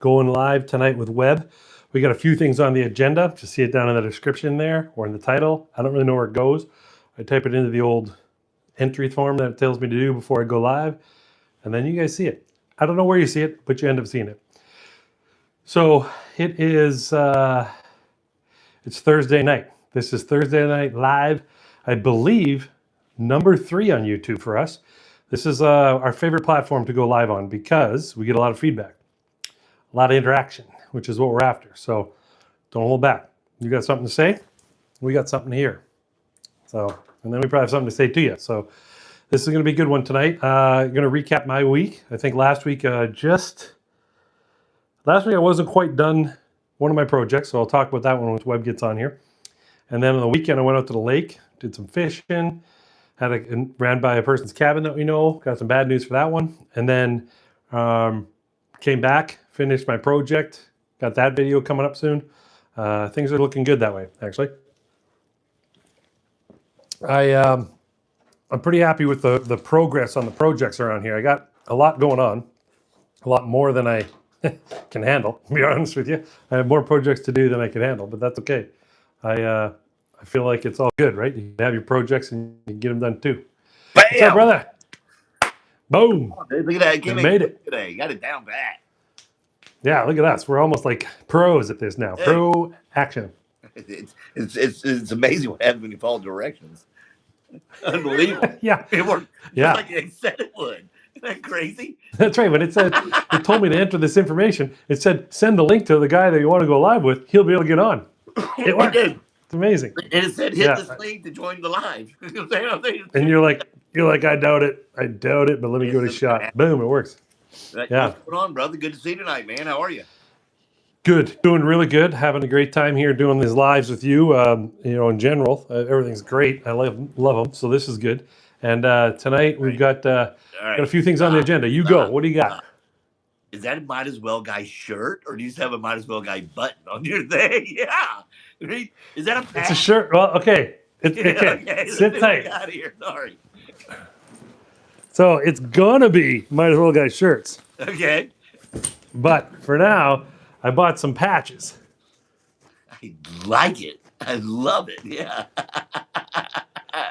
going live tonight with Webb. We got a few things on the agenda. Just see it down in the description there or in the title. I don't really know where it goes. I type it into the old entry form that it tells me to do before I go live, and then you guys see it. I don't know where you see it, but you end up seeing it. So it is, it's Thursday night. This is Thursday night live, I believe, number 3 on YouTube for us. This is our favorite platform to go live on because we get a lot of feedback, a lot of interaction, which is what we're after. So don't hold back. You got something to say? We got something to hear. So, and then we probably have something to say to you. So this is going to be a good one tonight. I'm going to recap my week. I think last week I wasn't quite done one of my projects, so I'll talk about that one once Webb gets on here. And then on the weekend I went out to the lake, did some fishing, ran by a person's cabin that we know, got some bad news for that one. And then came back, finished my project, got that video coming up soon. Things are looking good that way, actually. I'm pretty happy with the progress on the projects around here. I got a lot going on, a lot more than I can handle, to be honest with you. I have more projects to do than I can handle, but that's okay. I feel like it's all good, right? You can have your projects and you can get them done too. Bam! What's up, brother? Boom. Oh, dude, look at that. You made it today. You got it down pat. Yeah, look at us. We're almost like pros at this now. Yeah. Pro action. It's amazing what happens when you follow directions. Unbelievable. Yeah. It worked Yeah. like they said it would. Isn't that crazy? That's right. When it said, it told me to enter this information, it said, send the link to the guy that you want to go live with. He'll be able to get on. It worked. It's amazing. And it said, hit this link to join the live. And you're like, I doubt it. I doubt it, but let me give it a shot. Boom, it works. Yeah. What's going on, brother? Good to see you tonight, man. How are you? Good. Doing really good. Having a great time here doing these lives with you. In general, everything's great. I love them. So this is good. And tonight we've got a few things on the agenda. You go. What do you got? Is that a Might As Well Guy shirt, or do you just have a Might As Well Guy button on your thing? Yeah. Is that a patch? It's a shirt. Well, okay. Okay. Sit tight. Out of here. Sorry. So it's gonna be Might As Well Guy shirts. Okay. But for now, I bought some patches. I like it. I love it. Yeah.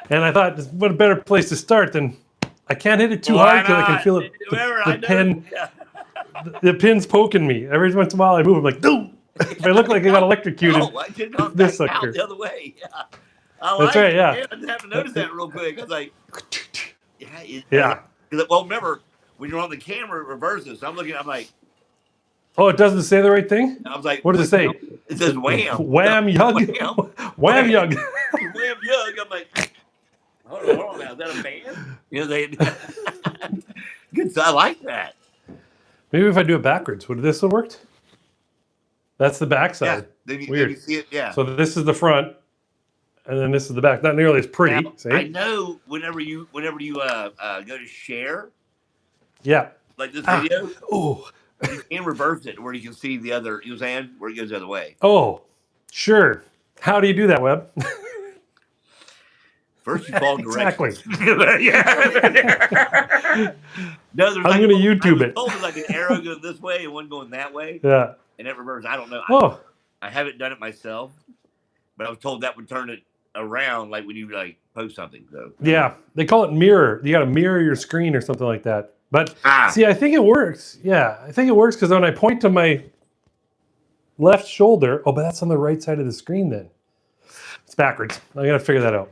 And I thought, what a better place to start than I can't hit it too hard because I can feel it. The pin's poking me. Every once in a while I move, I'm like, boom. If I look like I got electrocuted, I did come this back sucker. out the other way. Yeah. That's right, yeah. I didn't have to notice that real quick. I was like, yeah. Well, remember, when you're on the camera, it reverses. So I'm looking, I'm like, oh, it doesn't say the right thing? I was like, what does it say? It says wham. Wham yug. Wham yug. Wham yug. I'm like, hold on now. Is that a band? Good. I like that. Maybe if I do it backwards, would this have worked? That's the back side. Yeah. Then Weird. you see it, yeah. So this is the front, and then this is the back. Not nearly as pretty. Now, see? I know whenever you go to share, yeah, like this video, oh, you can reverse it where you can see the other. You know what I'm saying? Where it goes the other way. Oh, sure. How do you do that, Webb? First, you follow directions. Exactly. Yeah. No, I'm going to YouTube it. There's like an arrow going this way and one going that way. Yeah. And it reverses. I don't know. Oh. I haven't done it myself, but I was told that would turn it around, like when you like post something. So yeah, they call it mirror. You got to mirror your screen or something like that. But see, I think it works. Yeah, I think it works because when I point to my left shoulder, oh, but that's on the right side of the screen. Then it's backwards. I got to figure that out.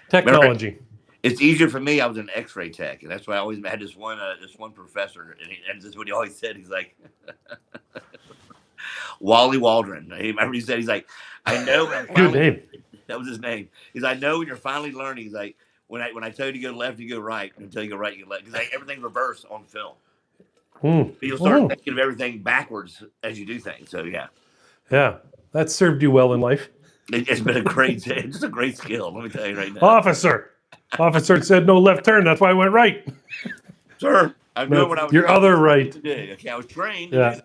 Technology. Remember, it's easier for me. I was an X-ray tech, and that's why I always had this one professor, and this is what he always said. He's like, Wally Waldron. Remember he said, he's like, I know. Good name. That was his name. He's I know when you're finally learning. He's like, when I tell you to go left, you go right. Until you go right, you go left. Because everything's reversed on film. You'll start thinking of everything backwards as you do things. So yeah. Yeah, that served you well in life. It's been a great skill. Let me tell you right now. Officer said no left turn. That's why I went right. Sir, I know what I was. Your other right. Today. Okay, I was trained. Yeah.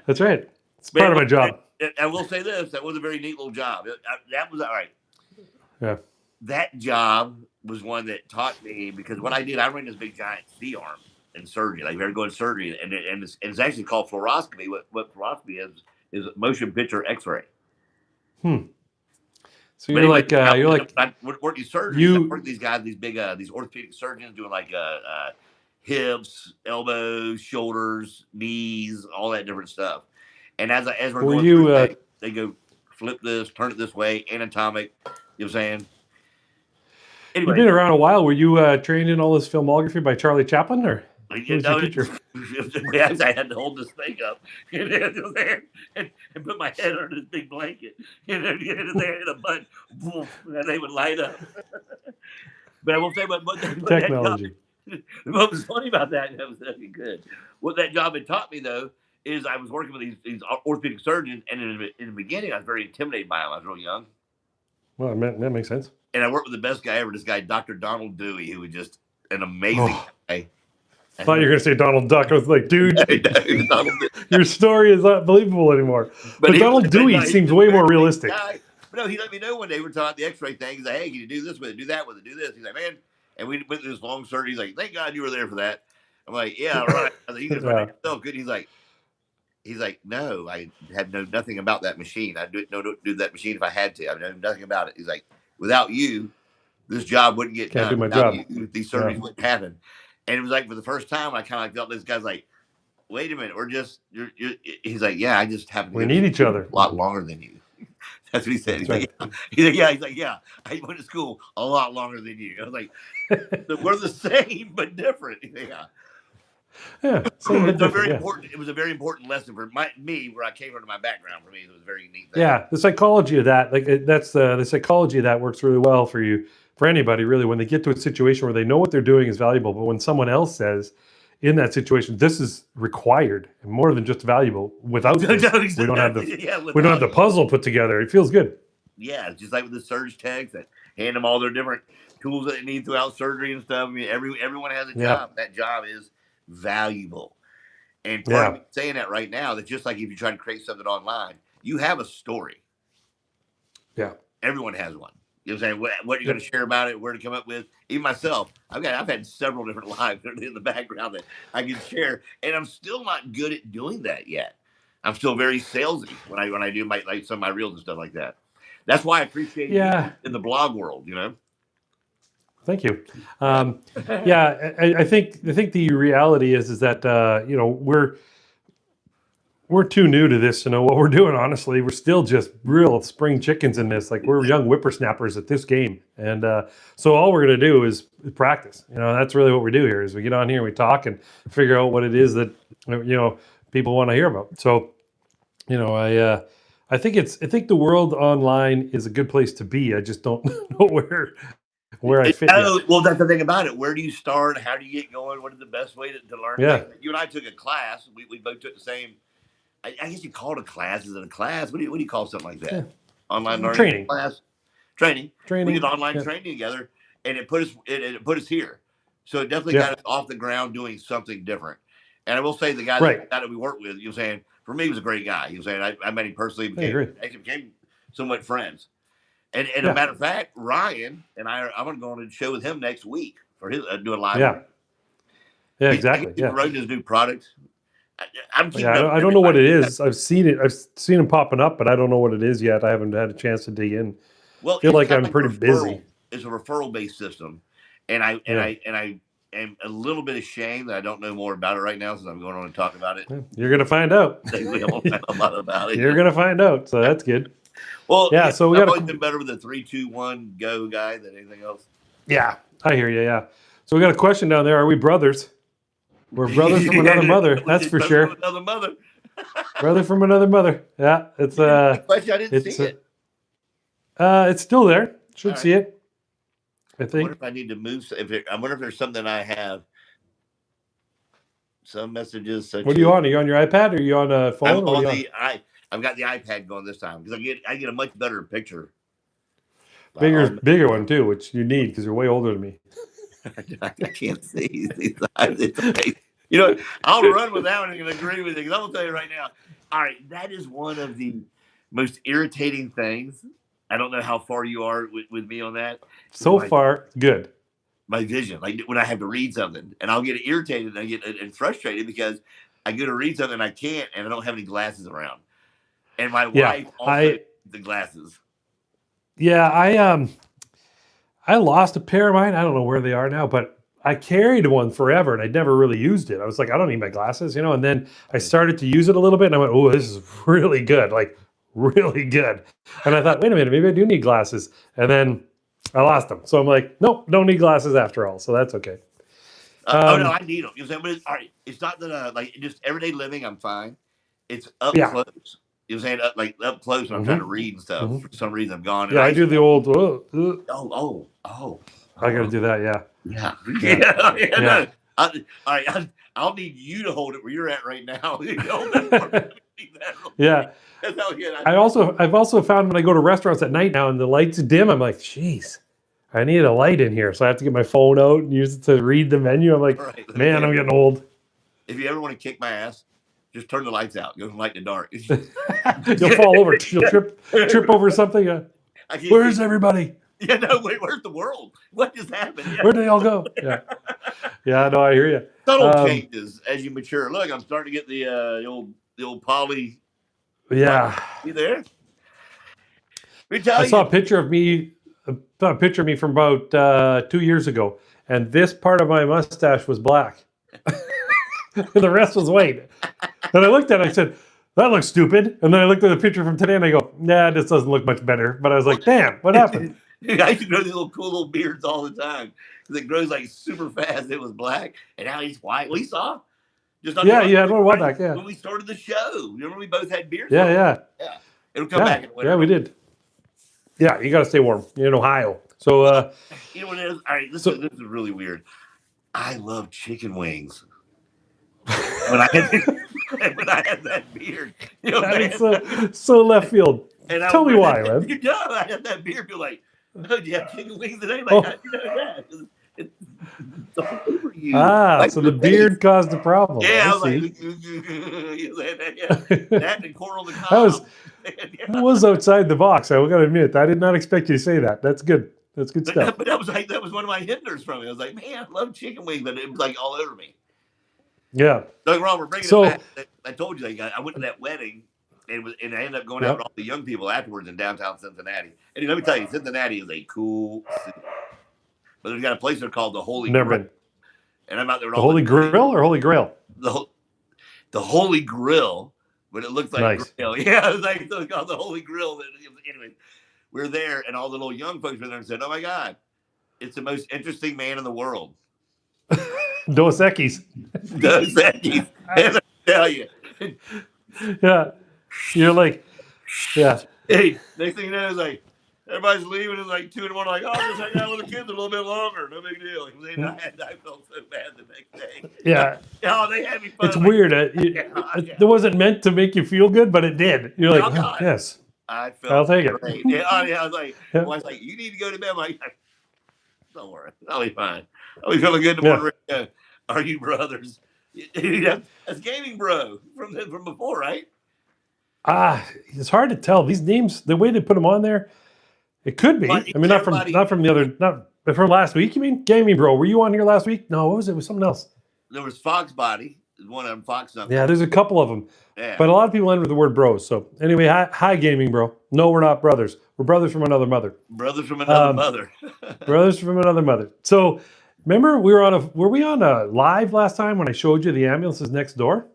That's right. It's part of my job. I will say this: that was a very neat little job. That was all right. Yeah. That job was one that taught me because what I did, I ran this big giant C-arm in surgery. Like if you ever go in surgery, and it's actually called fluoroscopy. What fluoroscopy is motion picture X-ray. So you're like I work these surgeries. I work these guys, these big these orthopedic surgeons doing like hips, elbows, shoulders, knees, all that different stuff. And as we're going through, they go flip this, turn it this way, anatomic. You know what I'm saying? Anyway, you've been around a while. Were you trained in all this filmography by Charlie Chaplin, or who was your teacher? I had to hold this thing up and put my head under this big blanket and then get in there in a button, and they would light up. But I will say, what technology. What was funny about that was good. What that job had taught me, though, is I was working with these orthopedic surgeons, and in the beginning, I was very intimidated by them. I was real young. Well, that makes sense. And I worked with the best guy ever, this guy, Dr. Donald Dewey, who was just an amazing guy. I thought you were going to say Donald Duck. I was like, dude, your story is not believable anymore. But Donald Dewey seems way more realistic. But no, he let me know when they were taught the X-ray thing. He's like, hey, can you do this with it, do that with it, do this? He's like, man. And we went through this long surgery. He's like, thank God you were there for that. I'm like, yeah, right. I was like, you just run it yourself. Good. He's like, no, I had known nothing about that machine. I didn't do that machine if I had to. I know nothing about it. He's like, without you, this job wouldn't get done. Do my job. These surgeries wouldn't happen. And it was like for the first time, I kind of felt this guy's like, wait a minute, you're. He's like, yeah, I just happen to need each other a lot longer than you. That's what he said. He's like, yeah. I went to school a lot longer than you. I was like, we're the same but different. Yeah. Important. It was a very important lesson for me, where I came from my background. For me, it was a very unique thing. Yeah, the psychology of that, that's the psychology of that works really well for you, for anybody really, when they get to a situation where they know what they're doing is valuable, but when someone else says in that situation, this is required and more than just valuable. Without this, we don't have the puzzle put together. It feels good. Yeah, it's just like with the surge techs that hand them all their different tools that they need throughout surgery and stuff. I mean, everyone has a job. That job is valuable. And part of me saying that right now, that just like if you're trying to create something online, you have a story. Yeah. Everyone has one. You know what I'm saying? What you're going to share about it, where to come up with. Even myself, I've had several different lives in the background that I can share, and I'm still not good at doing that yet. I'm still very salesy when I do some of my reels and stuff like that. That's why I appreciate you in the blog world, Thank you. I think the reality is that we're too new to this to know what we're doing. Honestly, we're still just real spring chickens in this. Like, we're young whippersnappers at this game, and so all we're going to do is practice. That's really what we do here. Is we get on here and we talk and figure out what it is that people want to hear about. So, I think the world online is a good place to be. I just don't know where I fit. Well, that's the thing about it. Where do you start? How do you get going? What is the best way to learn? Yeah. You and I took a class. We both took the same. I guess you call it a class. Is it a class? What do you call something like that? Yeah. Online learning training class. Training. We did online training together, and it put us here. So it definitely got us off the ground doing something different. And I will say the guy that we worked with, saying, for me, he was a great guy. He was saying I met him personally, became somewhat friends. And a matter of fact, Ryan and I'm going to go on a show with him next week for his doing live. Yeah, exactly. He's promoting his new product. I don't know what it is. I've seen it. I've seen him popping up, but I don't know what it is yet. I haven't had a chance to dig in. Well, I feel like I'm pretty busy. It's a referral-based system, and I am a little bit ashamed that I don't know more about it right now, since I'm going on to talk about it. You're going to find out. I won't know a lot about it. You're going to find out, so that's good. Well, so I've always been better with the 3, 2, 1 go guy than anything else. Yeah, I hear you. Yeah. So we got a question down there. Are we brothers? We're brothers from another mother. That's for sure. From another mother. Brother from another mother. Yeah, it's question. I didn't see it. It's still there. Should see it. I think. I wonder if I need to move. I wonder if there's something I have. Some messages. What are you on? Are you on your iPad or are you on a phone? I've got the iPad going this time because I get a much better picture. Bigger one too, which you need because you're way older than me. I can't see these eyes. I'll run with that one and agree with you, because I'm going to tell you right now. All right, that is one of the most irritating things. I don't know how far you are with me on that. So far, good. my vision. Like when I have to read something, and I'll get irritated and I get and frustrated because I go to read something and I can't, and I don't have any glasses around. And my wife also the glasses. Yeah, I lost a pair of mine. I don't know where they are now, but I carried one forever and I'd never really used it. I was like, I don't need my glasses, And then I started to use it a little bit and I went, oh, this is really good. Like really good. And I thought, wait a minute, maybe I do need glasses. And then I lost them. So I'm like, nope, don't need glasses after all. So that's okay. Oh no, I need them. But all right, it's not that like just everyday living. I'm fine. It's up close. You know what I'm saying? Like up close when I'm trying to read and stuff. For some reason, I'm gone. Yeah, I do the old. I got to do that. Yeah. No. All right, I'll need you to hold it where you're at right now. Yeah. I've also found when I go to restaurants at night now and the lights dim, I'm like, geez, I need a light in here. So I have to get my phone out and use it to read the menu. I'm like, man, I'm getting old. If you ever want to kick my ass, just turn the lights out. Go from light to dark. You'll fall over. You'll trip over something. Where's everybody? Yeah, no, wait, where's the world? What just happened? Yeah. Where did they all go? Yeah, no, I hear you. Subtle changes as you mature. Look, I'm starting to get the old poly. Yeah. You there? I saw a picture of me from about 2 years ago, and this part of my mustache was black. The rest was white. And I looked at it, I said, that looks stupid. And then I looked at the picture from today and I go, nah, this doesn't look much better. But I was like, damn, what happened? I used to grow these cool little beards all the time because it grows like super fast. It was black, and now he's white. We saw. You had one while back, when we started the show. Remember we both had beards? Yeah. It'll come back in winter. Yeah, we did. Yeah, you got to stay warm. You're in Ohio. So, you know what it is? All right, this is really weird. I love chicken wings. When I had that beard, that is so left field. And tell me why, man. I had that beard. You're like, oh, do you have chicken wings today? Like, how do you know that? It's all over you. Like so the beard caused the problem. Yeah, I was like, that and corn on the cob. That was outside the box. I got to admit, I did not expect you to say that. That's good. That's good stuff. But that was one of my hinders from it. I was like, man, I love chicken wings, but it was like all over me. Yeah. Don't get wrong, we're bringing it back. I told you, I went to that wedding, and I ended up going out with all the young people afterwards in downtown Cincinnati. And let me tell you, Cincinnati is a cool city. But there's got a place there called the Holy Grail. Been. And I'm out there. The Holy Grill or Holy Grail? The Holy Grill, but it looks like nice. Grill. Yeah, it was called the Holy Grill. Anyway, we're there, and all the little young folks were there and said, oh my God, it's the most interesting man in the world. Dos Equis. Dos Equis. And I tell you. Yeah. You're like, yeah. Hey, next thing you know, it's like, everybody's leaving. It's like 2 in the morning. Like, oh, I'll just hang out with the kids a little bit longer. No big deal. I felt so bad the next day. Yeah. Oh, they had me fun. It's weird. It wasn't meant to make you feel good, but it did. You're like, oh, yes. I'll take it. Yeah, I was like, you need to go to bed. I'm like, don't worry. I'll be fine. I'll be feeling good tomorrow. Yeah. Are you brothers? That's gaming bro from before, right? It's hard to tell. These names, the way they put them on there, it could be. I mean, not from last week. You mean Gaming Bro? Were you on here last week? No, what was it? It was something else. There was Fox Body. One of them, Fox something. Yeah, there's a couple of them. Yeah. But a lot of people end with the word bros. So anyway, hi Gaming Bro. No, we're not brothers. We're brothers from another mother. Brothers from another mother. Brothers from another mother. So remember, were we on a live last time when I showed you the ambulances next door?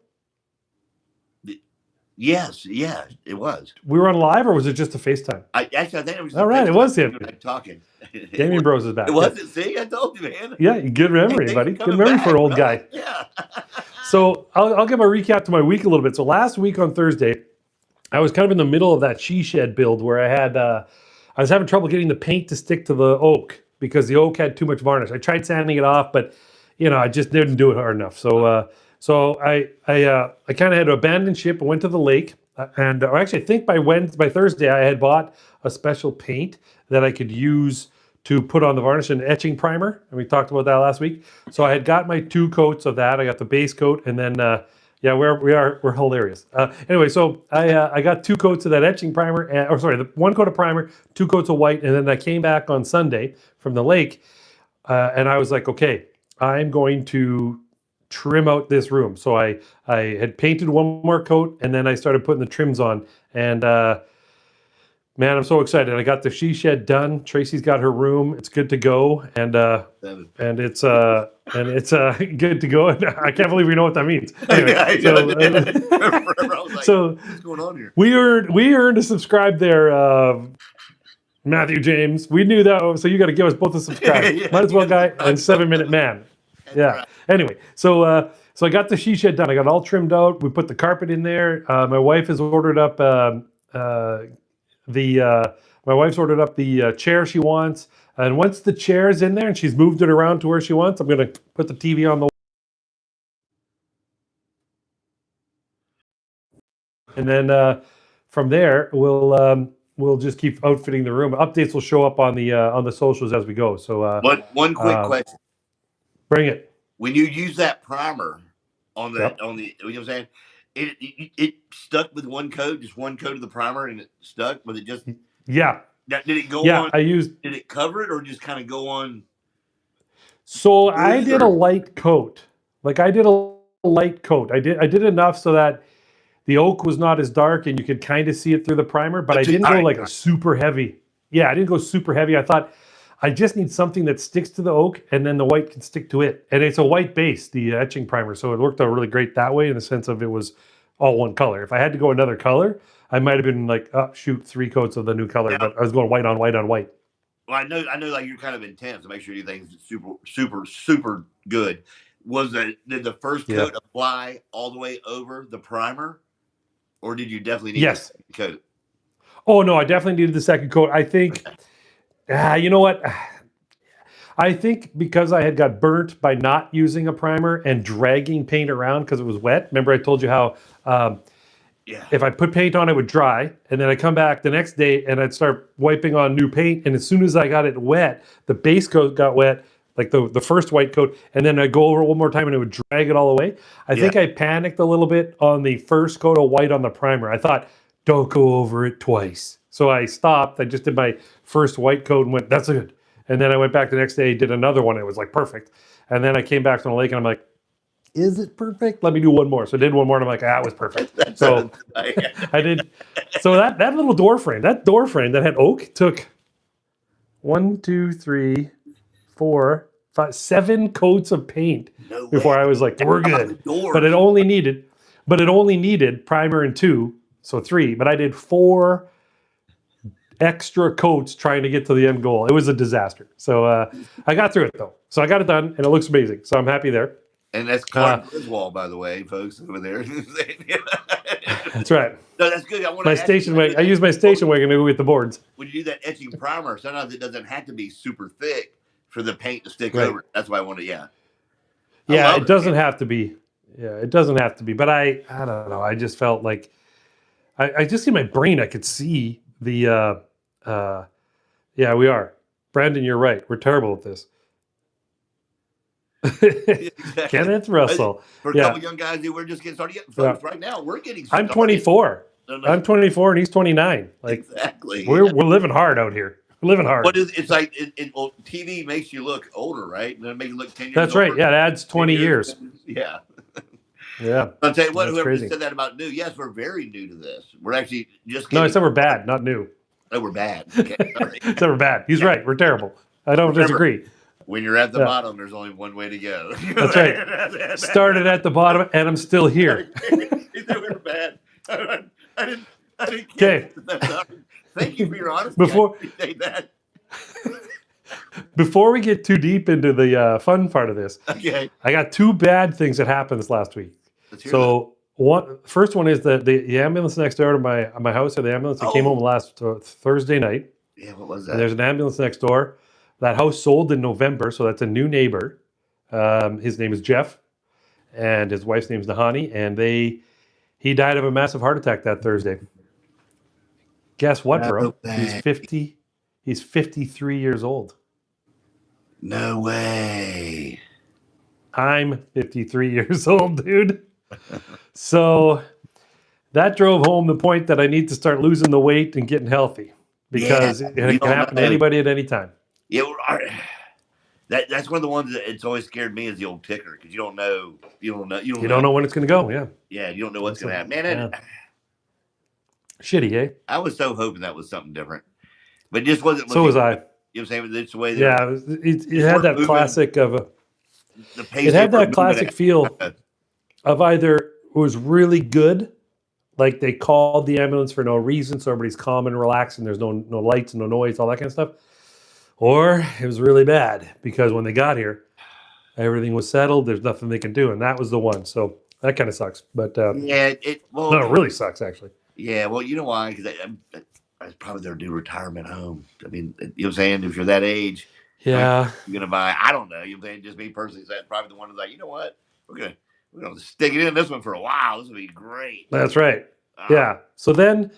Yes, it was. We were on live, or was it just a FaceTime? I think it was. All right, it was him. Talking. Gaming Bros is back. It was. See, I told you, man. Yeah, good memory, buddy. Good memory for an old guy. Yeah. So I'll give a recap to my week a little bit. So last week on Thursday, I was kind of in the middle of that she shed build where I was having trouble getting the paint to stick to the oak because the oak had too much varnish. I tried sanding it off, but I just didn't do it hard enough. So I kind of had to abandon ship and went to the lake. And actually, I think by Thursday, I had bought a special paint that I could use to put on the varnish, and etching primer. And we talked about that last week. So I had got my 2 coats of that. I got the base coat, and then we're hilarious. Anyway, so I got 2 coats of that etching primer, the 1 coat of primer, 2 coats of white, and then I came back on Sunday from the lake. and I was like, okay, I'm going to trim out this room. So I had painted one more coat, and then I started putting the trims on. And man, I'm so excited. I got the she shed done. Tracy's got her room. It's good to go. And it's good to go. And I can't believe we know what that means. Anyway, Forever, I was like, so what's going on here? we earned a subscribe there, Matthew James. We knew that, so you got to give us both a subscribe. Yeah, Might as well, guy, subscribe. and 7-minute man. That's Yeah. right. Anyway, so I got the she shed done. I got it all trimmed out. We put the carpet in there. My wife has ordered up my wife's ordered up the chair she wants. And once the chair is in there and she's moved it around to where she wants, I'm going to put the TV on the. And then from there, we'll just keep outfitting the room. Updates will show up on the socials as we go. So One quick question. Bring it. When you use that primer on the Yep. you know what I'm saying, it stuck with one coat, just one coat of the primer, and it stuck. Was it just Yeah. did it go Yeah, on? Did it cover it or just kind of go on? So I did a light coat. Like I did a light coat. I did enough so that the oak was not as dark and you could kind of see it through the primer, but I didn't go like a super heavy. Yeah, I didn't go super heavy. I thought I just need something that sticks to the oak and then the white can stick to it. And it's a white base, the etching primer. So it worked out really great that way in the sense of it was all one color. If I had to go another color, I might have been like, oh, shoot, 3 coats of the new color, but I was going white on white on white. Well, I know like you're kind of intense to make sure you think it's super good. Did the first coat apply all the way over the primer? Or did you definitely need a second coat? Oh, no, I definitely needed the second coat. I think, you know what? I think because I had got burnt by not using a primer and dragging paint around because it was wet. Remember I told you how if I put paint on, it would dry. And then I come back the next day and I'd start wiping on new paint. And as soon as I got it wet, the base coat got wet, like the first white coat, and then I'd go over it one more time and it would drag it all away. I think I panicked a little bit on the first coat of white on the primer. I thought, don't go over it twice. So I stopped. I just did my first white coat and went, that's good. And then I went back the next day, did another one. It was like perfect. And then I came back from the lake and I'm like, is it perfect? Let me do one more. So I did one more and I'm like, it was perfect. So I did. So that little door frame that had oak took 1, 2, 3, 4, 5, 7 coats of paint before I was like, we're good. But it only needed primer and 2, so 3. But I did 4 extra coats trying to get to the end goal. It was a disaster. So I got through it though. So I got it done and it looks amazing. So I'm happy there. And that's Clark Griswold, by the way, folks over there. That's right. No, that's good. I use my station wagon to go get the boards. When you do that etching primer, sometimes it doesn't have to be super thick for the paint to stick over. That's why I wanted, Yeah, it doesn't have to be. Yeah, it doesn't have to be. But I don't know. I just felt like I just in my brain I could see the yeah, we are. Brandon, you're right. We're terrible at this. Kenneth Russell. For a couple young guys who we're just getting started getting folks right now, we're getting started. I'm 24. I'm 24 and he's 29. Like exactly. We're living hard out here. We're living hard. But it's like TV makes you look older, right? And it makes you look 10 years That's older. right. Yeah, it adds 20 years. Yeah. Yeah. I'll tell you what, whoever said that about new, yes, we're very new to this. We're actually just getting... No, I said we're bad, not new. Oh, we're bad. Okay, sorry. I said we're bad. He's right. We're terrible. I don't disagree. When you're at the bottom, there's only one way to go. That's right. Started at the bottom, and I'm still here. We were bad. I didn't. Okay. Thank you for your honesty. Before, I appreciate that. Before we get too deep into the fun part of this, I got 2 bad things that happened this last week. So first one is that the ambulance next door to my house, or the ambulance that came home last Thursday night. Yeah, what was that? And there's an ambulance next door. That house sold in November, so that's a new neighbor. His name is Jeff, and his wife's name is Nahani, and he died of a massive heart attack that Thursday. Guess what, bro? He's 50. He's 53 years old. No way. I'm 53 years old, dude. So that drove home the point that I need to start losing the weight and getting healthy, because it can happen to anybody at any time. Yeah, That's one of the ones that it's always scared me is the old ticker because you don't know when it's going to go. Yeah. Yeah, you don't know what's going to happen. Man, Yeah. Shitty, eh? I was so hoping that was something different, but it just wasn't. So was I. You know what I'm saying? It's the way. Yeah, it had that classic of the pace. It had that classic feel of either it was really good, like they called the ambulance for no reason, so everybody's calm and relaxed, and there's no lights and no noise, all that kind of stuff, or it was really bad because when they got here, everything was settled. There's nothing they can do, and that was the one. So that kind of sucks. But yeah, it really sucks actually. Yeah, well, you know why? Because that's probably their new retirement home. I mean, you know what I'm saying? If you're that age, yeah, you're gonna buy. I don't know. You know, just me personally, that's probably the one that's like, you know what? We're gonna stick it in this one for a while. This will be great. That's right. Yeah. So then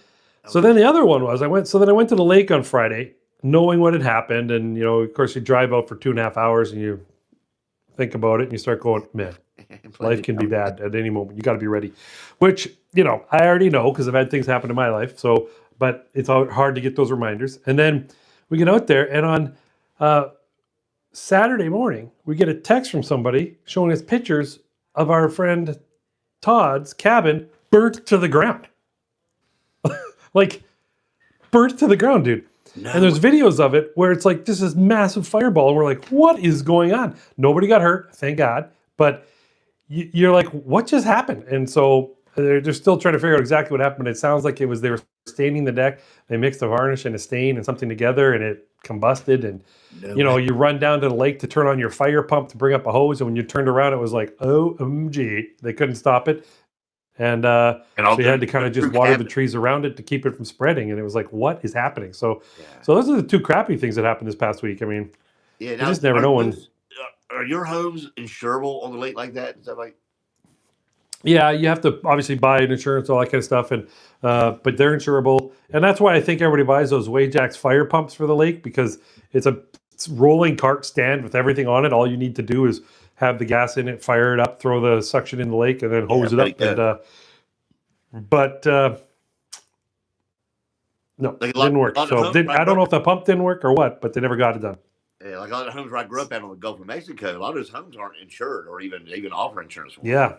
the other one was I went to the lake on Friday, knowing what had happened, and of course you drive out for 2.5 hours and you think about it and you start going, man, life can be bad at any moment. You got to be ready, which I already know because I've had things happen in my life. So, but it's hard to get those reminders. And then we get out there, and on Saturday morning we get a text from somebody showing us pictures of our friend Todd's cabin burnt to the ground. Like burnt to the ground, dude. No. And there's videos of it where it's like this is massive fireball, and we're like, what is going on? Nobody got hurt, thank God. But you're like, what just happened? And so they're still trying to figure out exactly what happened. It sounds like they were staining the deck. They mixed a varnish and a stain and something together, and it combusted. And you run down to the lake to turn on your fire pump to bring up a hose, and when you turned around, it was like, OMG, they couldn't stop it. And so you had to kind of just water the trees around it to keep it from spreading. And it was like, what is happening? So those are the two crappy things that happened this past week. I mean, you just never know when. Are your homes insurable on the lake like that? Is that like? Yeah, you have to obviously buy an insurance, all that kind of stuff, and but they're insurable, and that's why I think everybody buys those Wajax fire pumps for the lake because it's a rolling cart stand with everything on it. All you need to do is have the gas in it, fire it up, throw the suction in the lake, and then hose it up. And but no, it didn't work. So I don't know if the pump didn't work or what, but they never got it done. Yeah, like a lot of homes where I grew up at on the Gulf of Mexico, a lot of those homes aren't insured or even offer insurance for them. Yeah.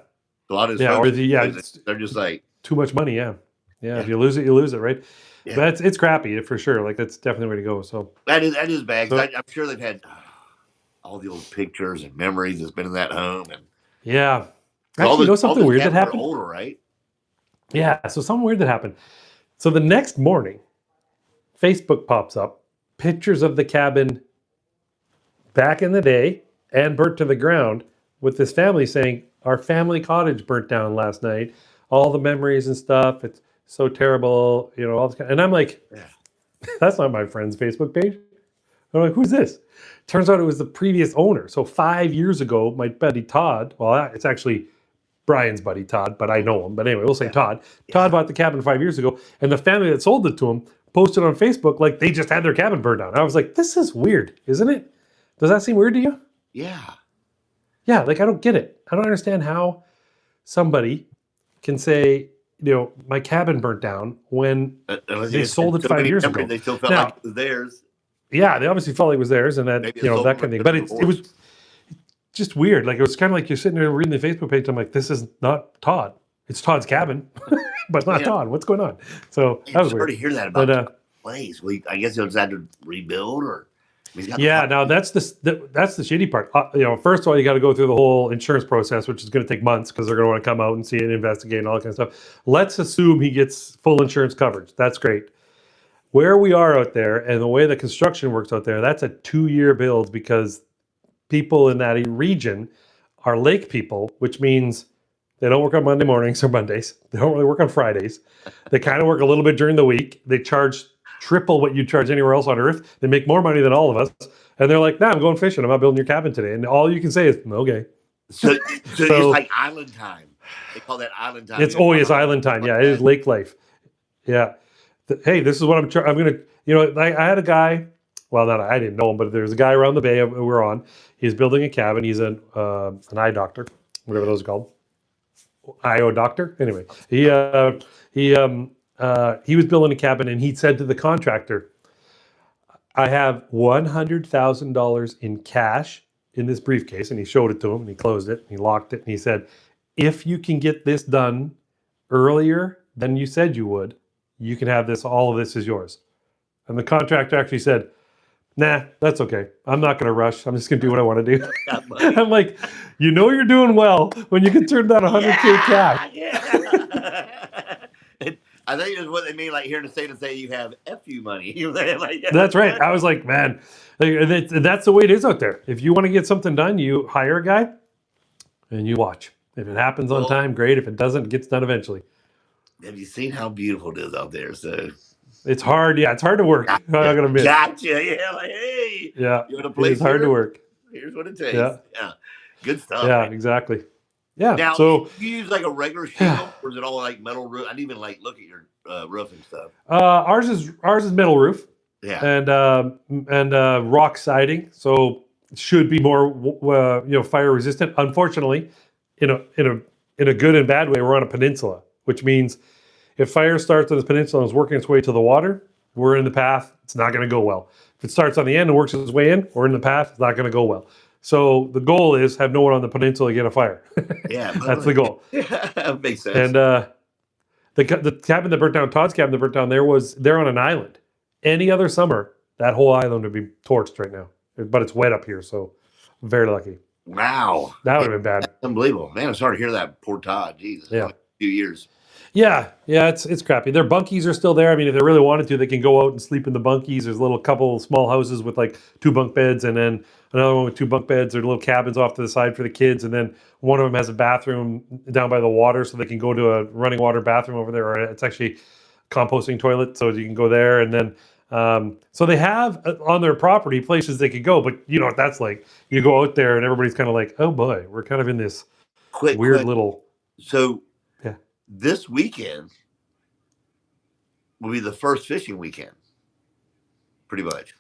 A lot of they're just like too much money. Yeah. If you lose it, you lose it, right? Yeah. But it's crappy for sure. Like that's definitely the way to go. So that is bad. So, I'm sure they've had all the old pictures and memories that's been in that home, and yeah. Actually, something weird that happened. Older, right? Yeah. So something weird that happened. So the next morning, Facebook pops up pictures of the cabin back in the day and burnt to the ground with this family saying, our family cottage burnt down last night. All the memories and stuff. It's so terrible, all this kind of, and I'm like, that's not my friend's Facebook page. I'm like, who's this? Turns out it was the previous owner. So 5 years ago, my buddy Todd, well, it's actually Brian's buddy Todd, but I know him. But anyway, we'll say Todd. Todd bought the cabin 5 years ago, and the family that sold it to him posted on Facebook like they just had their cabin burned down. I was like, this is weird, isn't it? Does that seem weird to you? Yeah. Yeah, like I don't get it. I don't understand how somebody can say, my cabin burnt down when they sold it 5 years ago. They still felt like it was theirs. Yeah, they obviously felt like it was theirs, and that that kind of thing. But it was just weird. Like it was kind of like you're sitting there reading the Facebook page. I'm like, this is not Todd. It's Todd's cabin, but not Todd. What's going on? So that was weird. To hear that about the place. Well, I guess he'll just have to rebuild or. Now that's the shitty part. First of all, you got to go through the whole insurance process, which is going to take months because they're going to want to come out and see it and investigate and all that kind of stuff. Let's assume he gets full insurance coverage. That's great. Where we are out there and the way the construction works out there, that's a 2-year build because people in that region are lake people, which means they don't work on Monday mornings or Mondays. They don't really work on Fridays. They kind of work a little bit during the week. They charge triple what you charge anywhere else on earth. They make more money than all of us. And they're like, I'm going fishing. I'm not building your cabin today. And all you can say is, okay. So it's like island time. They call that island time. It's always island time. Yeah, it is lake life. Yeah. Hey, this is what I'm going to, I had a guy, well, I didn't know him, but there's a guy around the bay we're on. He's building a cabin. He's an eye doctor, whatever those are called. IO doctor. Anyway, he was building a cabin, and he said to the contractor, I have $100,000 in cash in this briefcase, and he showed it to him, and he closed it, and he locked it, and he said, if you can get this done earlier than you said you would, you can have this. All of this is yours. And the contractor actually said, nah, that's okay. I'm not going to rush. I'm just going to do what I want to do. I'm like, you're doing well when you can turn down 100K cash. Yeah. I think that's what they mean, like here in the state, to say you have FU money. That's right. I was like, man, that's the way it is out there. If you want to get something done, you hire a guy and you watch. If it happens on time, great. If it doesn't, it gets done eventually. Have you seen how beautiful it is out there? So it's hard. Yeah, it's hard to work. I'm not gonna admit. Gotcha. Yeah, like hey. Yeah, you want to play? It's hard to work. Here's what it takes. Yeah. Good stuff. Yeah, man. Exactly. Yeah. Now, so you use like a regular shingle, or is it all like metal roof? I didn't even like look at your roof and stuff. Ours is metal roof. Yeah. And rock siding, so it should be more fire resistant. Unfortunately, in a good and bad way, we're on a peninsula, which means if fire starts on this peninsula and is working its way to the water, we're in the path. It's not going to go well. If it starts on the end and works its way in, we're in the path. It's not going to go well. So the goal is have no one on the peninsula get a fire. Yeah, that's the goal. Yeah, that makes sense. And the cabin that burnt down, Todd's cabin that burnt down, they're on an island. Any other summer, that whole island would be torched right now. But it's wet up here, so I'm very lucky. Wow, that would have been bad. That's unbelievable, man. I'm sorry to hear that. Poor Todd. Jesus. Yeah. A few years. Yeah, it's crappy. Their bunkies are still there. I mean, if they really wanted to, they can go out and sleep in the bunkies. There's a little couple small houses with like 2 bunk beds, and then another one with 2 bunk beds. There's little cabins off to the side for the kids, and then one of them has a bathroom down by the water, so they can go to a running water bathroom over there. Or it's actually a composting toilet, so you can go there. And then so they have on their property places they could go, but you know what that's like. You go out there, and everybody's kind of like, "Oh boy, we're kind of in this weird little." So. Yeah. This weekend will be the first fishing weekend, pretty much.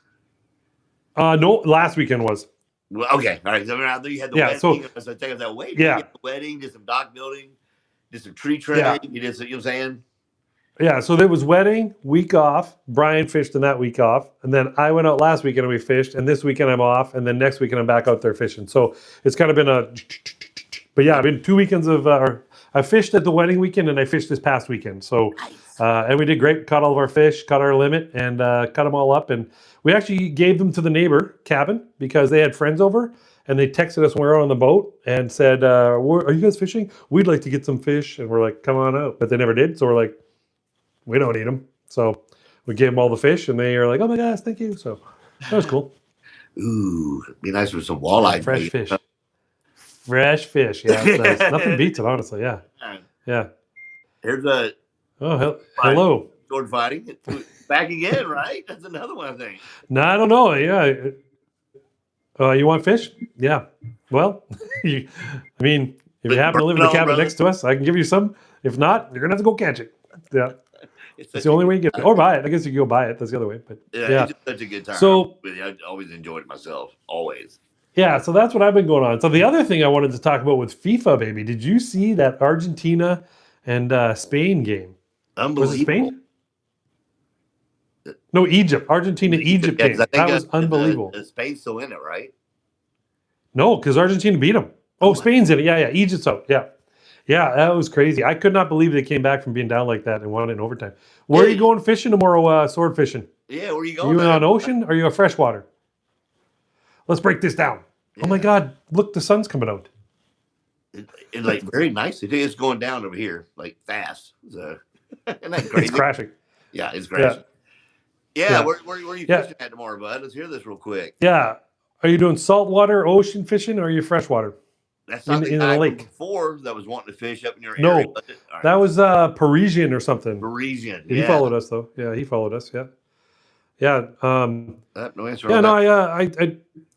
No, last weekend was. Well, okay, all right. So I know you had the wedding. So I think that wait, yeah, you the wedding, did some dock building, did some tree trimming. Yeah. You did some, you know what I'm saying? Yeah. So there was wedding, week off. Brian fished in that week off, and then I went out last weekend and we fished. And this weekend I'm off, and then next weekend I'm back out there fishing. So it's kind of been a. But yeah, I've been 2 weekends of. I fished at the wedding weekend and I fished this past weekend. So, and we did great. Caught all of our fish, caught our limit, and cut them all up. And we actually gave them to the neighbor cabin because they had friends over, and they texted us when we were on the boat and said, are you guys fishing? We'd like to get some fish. And we're like, come on out. But they never did. So we're like, we don't eat them. So we gave them all the fish, and they are like, oh my gosh, thank you. So that was cool. Ooh, it'd be nice with some walleye. Fresh fish. Fresh fish, yeah, nice. Nothing beats it, honestly. Yeah, yeah. Here's a hello. Sword fighting back again, right? That's another one, I think. No, I don't know. Yeah, you want fish? Yeah. Well, I mean, if you happen to live in the cabin next to us, I can give you some. If not, you're gonna have to go catch it. Yeah, it's the only way you get it, or buy it. I guess you can go buy it. That's the other way. But yeah. It's just such a good time. So I always enjoyed it myself. Always. Yeah, so that's what I've been going on. So the other thing I wanted to talk about with FIFA, baby, did you see that Argentina and Spain game? Unbelievable. Was it Spain? No, Egypt. Argentina-Egypt game. That was unbelievable. Spain's still in it, right? No, because Argentina beat them. Oh, Spain's in it. Yeah. Egypt's out. Yeah. Yeah, that was crazy. I could not believe they came back from being down like that and won it in overtime. Where are you going fishing tomorrow, sword fishing? Yeah, where are you going? Are you on ocean or are you on freshwater? Let's break this down. Yeah. Oh my God! Look, the sun's coming out. It's like very nice. It's going down over here, like fast. So, isn't that crazy? It's crashing. Yeah, it's crashing. Yeah. Where are you fishing at tomorrow, bud? Let's hear this real quick. Yeah. Are you doing saltwater ocean fishing or are you freshwater? That's not in the lake. Before that was wanting to fish up in your area. No, that was Parisian or something. Parisian. He followed us though. Yeah, he followed us. Yeah. Yeah. No answer. Yeah. No,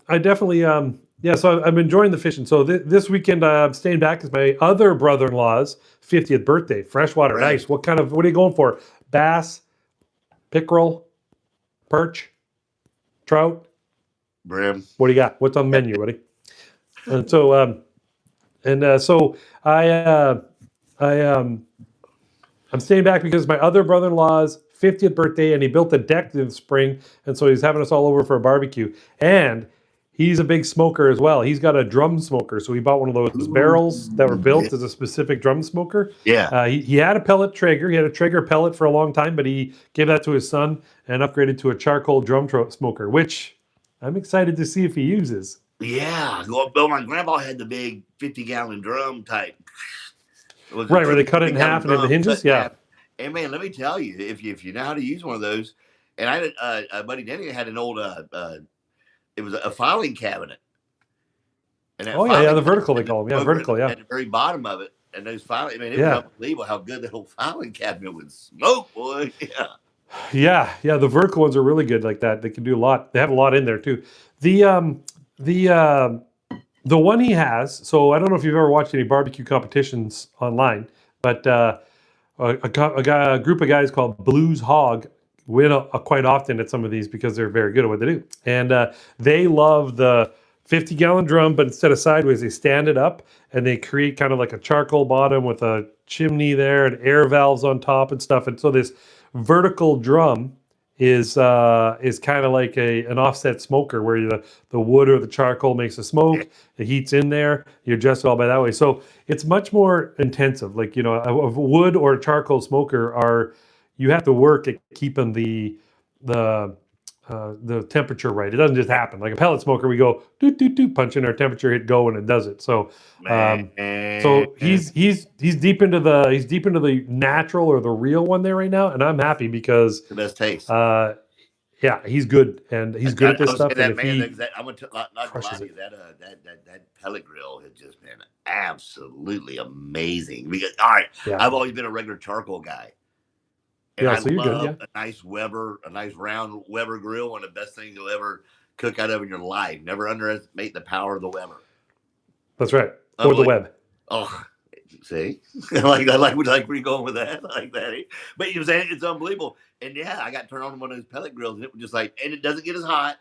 I definitely. So I'm enjoying the fishing. So this weekend I'm staying back because my other brother-in-law's 50th birthday. Freshwater, right. Nice. What are you going for? Bass, pickerel, perch, trout, brim. What do you got? What's on the menu, buddy? And so, I'm staying back because my other brother-in-law's 50th birthday, and he built a deck in the spring, and so he's having us all over for a barbecue. And he's a big smoker as well. He's got a drum smoker, so he bought one of those barrels that were built as a specific drum smoker. Yeah. He had a pellet Traeger. He had a Traeger pellet for a long time, but he gave that to his son and upgraded to a charcoal drum smoker, which I'm excited to see if he uses. Yeah. Well, my grandpa had the big 50-gallon drum type. Right, where they cut it in half and have the hinges. Yeah. And man, let me tell you, if you know how to use one of those, and I had a buddy Denny had an old it was a filing cabinet. And that the vertical they call them. Yeah, vertical. Yeah. At the very bottom of it, and those filing. I mean, it was unbelievable how good the whole filing cabinet would smoke, boy. Yeah. Yeah. The vertical ones are really good like that. They can do a lot. They have a lot in there too. The one he has. So I don't know if you've ever watched any barbecue competitions online, but a group of guys called Blues Hog win quite often at some of these because they're very good at what they do, and they love the 50-gallon drum, but instead of sideways, they stand it up and they create kind of like a charcoal bottom with a chimney there and air valves on top and stuff. And so this vertical drum is kind of like an offset smoker where the wood or the charcoal makes a smoke, the heat's in there, you adjust it all by that way. So it's much more intensive. Like, a wood or a charcoal smoker you have to work at keeping the temperature right. It doesn't just happen. Like a pellet smoker, we go doot doot doot, punch in our temperature, hit go, and it does it. So, so he's deep into the natural or the real one there right now, and I'm happy because the best taste. Yeah, he's good, and he's good at this stuff. That man, I'm gonna not lie to you, that pellet grill has just been absolutely amazing. Because I've always been a regular charcoal guy. And I love a nice Weber, a nice round Weber grill, one of the best things you'll ever cook out of in your life. Never underestimate the power of the Weber. That's right. Or the Webb. Oh, see? I like where you're going with that. I like that. But you're saying it's unbelievable. And yeah, I got turned on to one of those pellet grills, and it was just like, and it doesn't get as hot,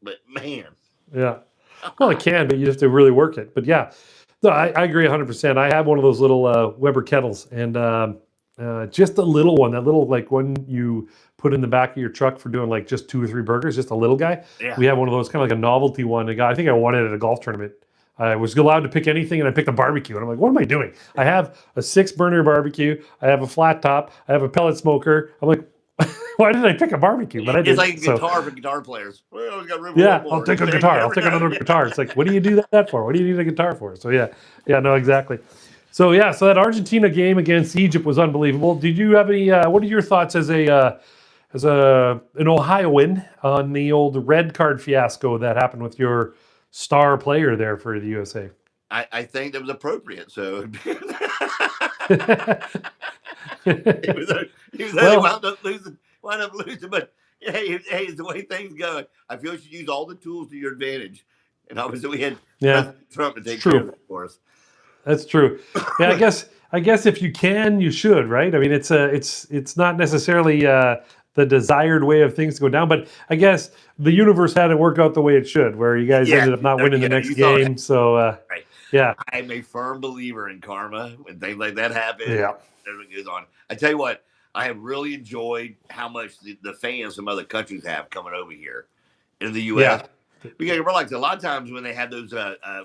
but man. Yeah. Well, it can, but you have to really work it. But yeah, no, I agree 100%. I have one of those little Weber kettles, and just a little one, that little like one you put in the back of your truck for doing like just 2 or 3 burgers, just a little guy. Yeah. We have one of those, kind of like a novelty one. I think I won it at a golf tournament. I was allowed to pick anything, and I picked a barbecue. And I'm like, what am I doing? I have a 6-burner barbecue. I have a flat top. I have a pellet smoker. I'm like, why did I pick a barbecue? But I did. It's like a guitar for guitar players. Well, I'll take a guitar. I'll take another guitar. It's like, what do you do that for? What do you need a guitar for? So yeah, no, exactly. So yeah, so that Argentina game against Egypt was unbelievable. Did you have any? What are your thoughts as an Ohioan on the old red card fiasco that happened with your star player there for the USA? I think that was appropriate. So he wound up losing. But hey, it's the way things go. I feel you should use all the tools to your advantage. And obviously, we had Trump to take care of it for us. That's true. Yeah, I guess if you can, you should, right? I mean, it's not necessarily the desired way of things to go down, but I guess the universe had it work out the way it should, where you guys ended up not winning the next game. So, right. Yeah, I'm a firm believer in karma when things like that happen. Yeah, everything goes on. I tell you what, I have really enjoyed how much the fans from other countries have coming over here in the U.S. Yeah. Because you realize a lot of times when they have those,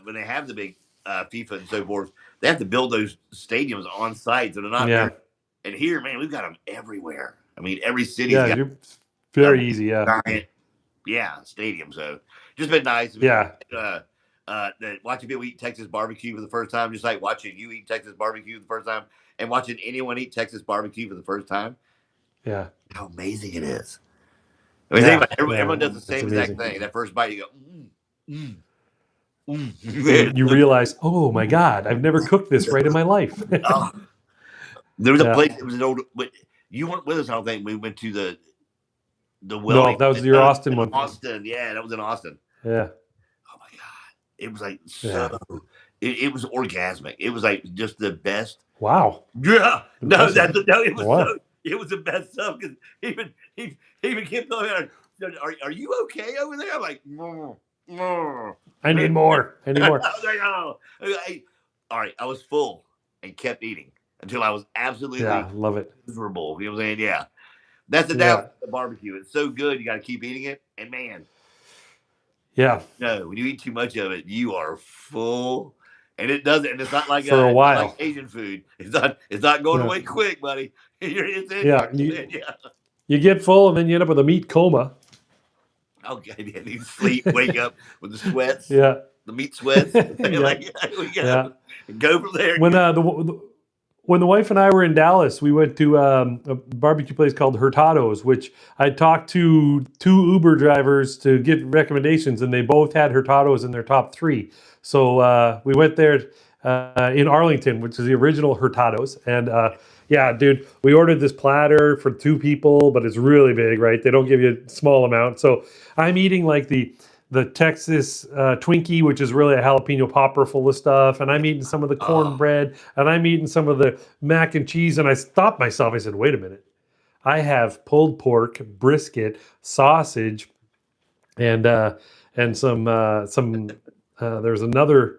when they have the big FIFA and so forth, they have to build those stadiums on site, so they're not. Yeah. And here, man, we've got them everywhere. I mean, every city. Yeah, very easy. Yeah. Giant stadium. So just been nice. Yeah. Watching people eat Texas barbecue for the first time, just like watching you eat Texas barbecue for the first time, and watching anyone eat Texas barbecue for the first time. Yeah. How amazing it is. I mean, everyone does the same exact thing. That first bite, you go, You realize, oh my God, I've never cooked this right in my life. There was a place. It was an old. You weren't with us. I don't think we went to the well. No, that was your Austin one. Austin, yeah, that was in Austin. Yeah. Oh my God, it was like so. Yeah. It was orgasmic. It was like just the best. Wow. Yeah. No, it was. Wow. It was the best stuff because he even kept going. Are you okay over there? I'm like, I need more. I was like, oh. All right, I was full and kept eating until I was absolutely love it. miserable. You know what I'm saying? Yeah. That's the barbecue. It's so good. You got to keep eating it. And man. Yeah. No, when you eat too much of it, you are full. And it doesn't, and it's not like For a it's not like while. Asian food. It's not going Yeah. away quick, buddy. It's in Yeah. you. Yeah. You get full and then you end up with a meat coma. Okay, then you sleep, wake up with the sweats, Yeah. the meat sweats. Yeah. Like we Yeah. go and go from there. When when the wife and I were in Dallas, we went to a barbecue place called Hurtado's, which I talked to 2 Uber drivers to get recommendations, and they both had Hurtado's in their top 3. So we went there in Arlington, which is the original Hurtado's, and yeah, dude, we ordered this platter for 2 people, but it's really big, right? They don't give you a small amount, so I'm eating like the Texas Twinkie, which is really a jalapeno popper full of stuff. And I'm eating some of the cornbread, and I'm eating some of the mac and cheese. And I stopped myself. I said, wait a minute. I have pulled pork, brisket, sausage, and some there's another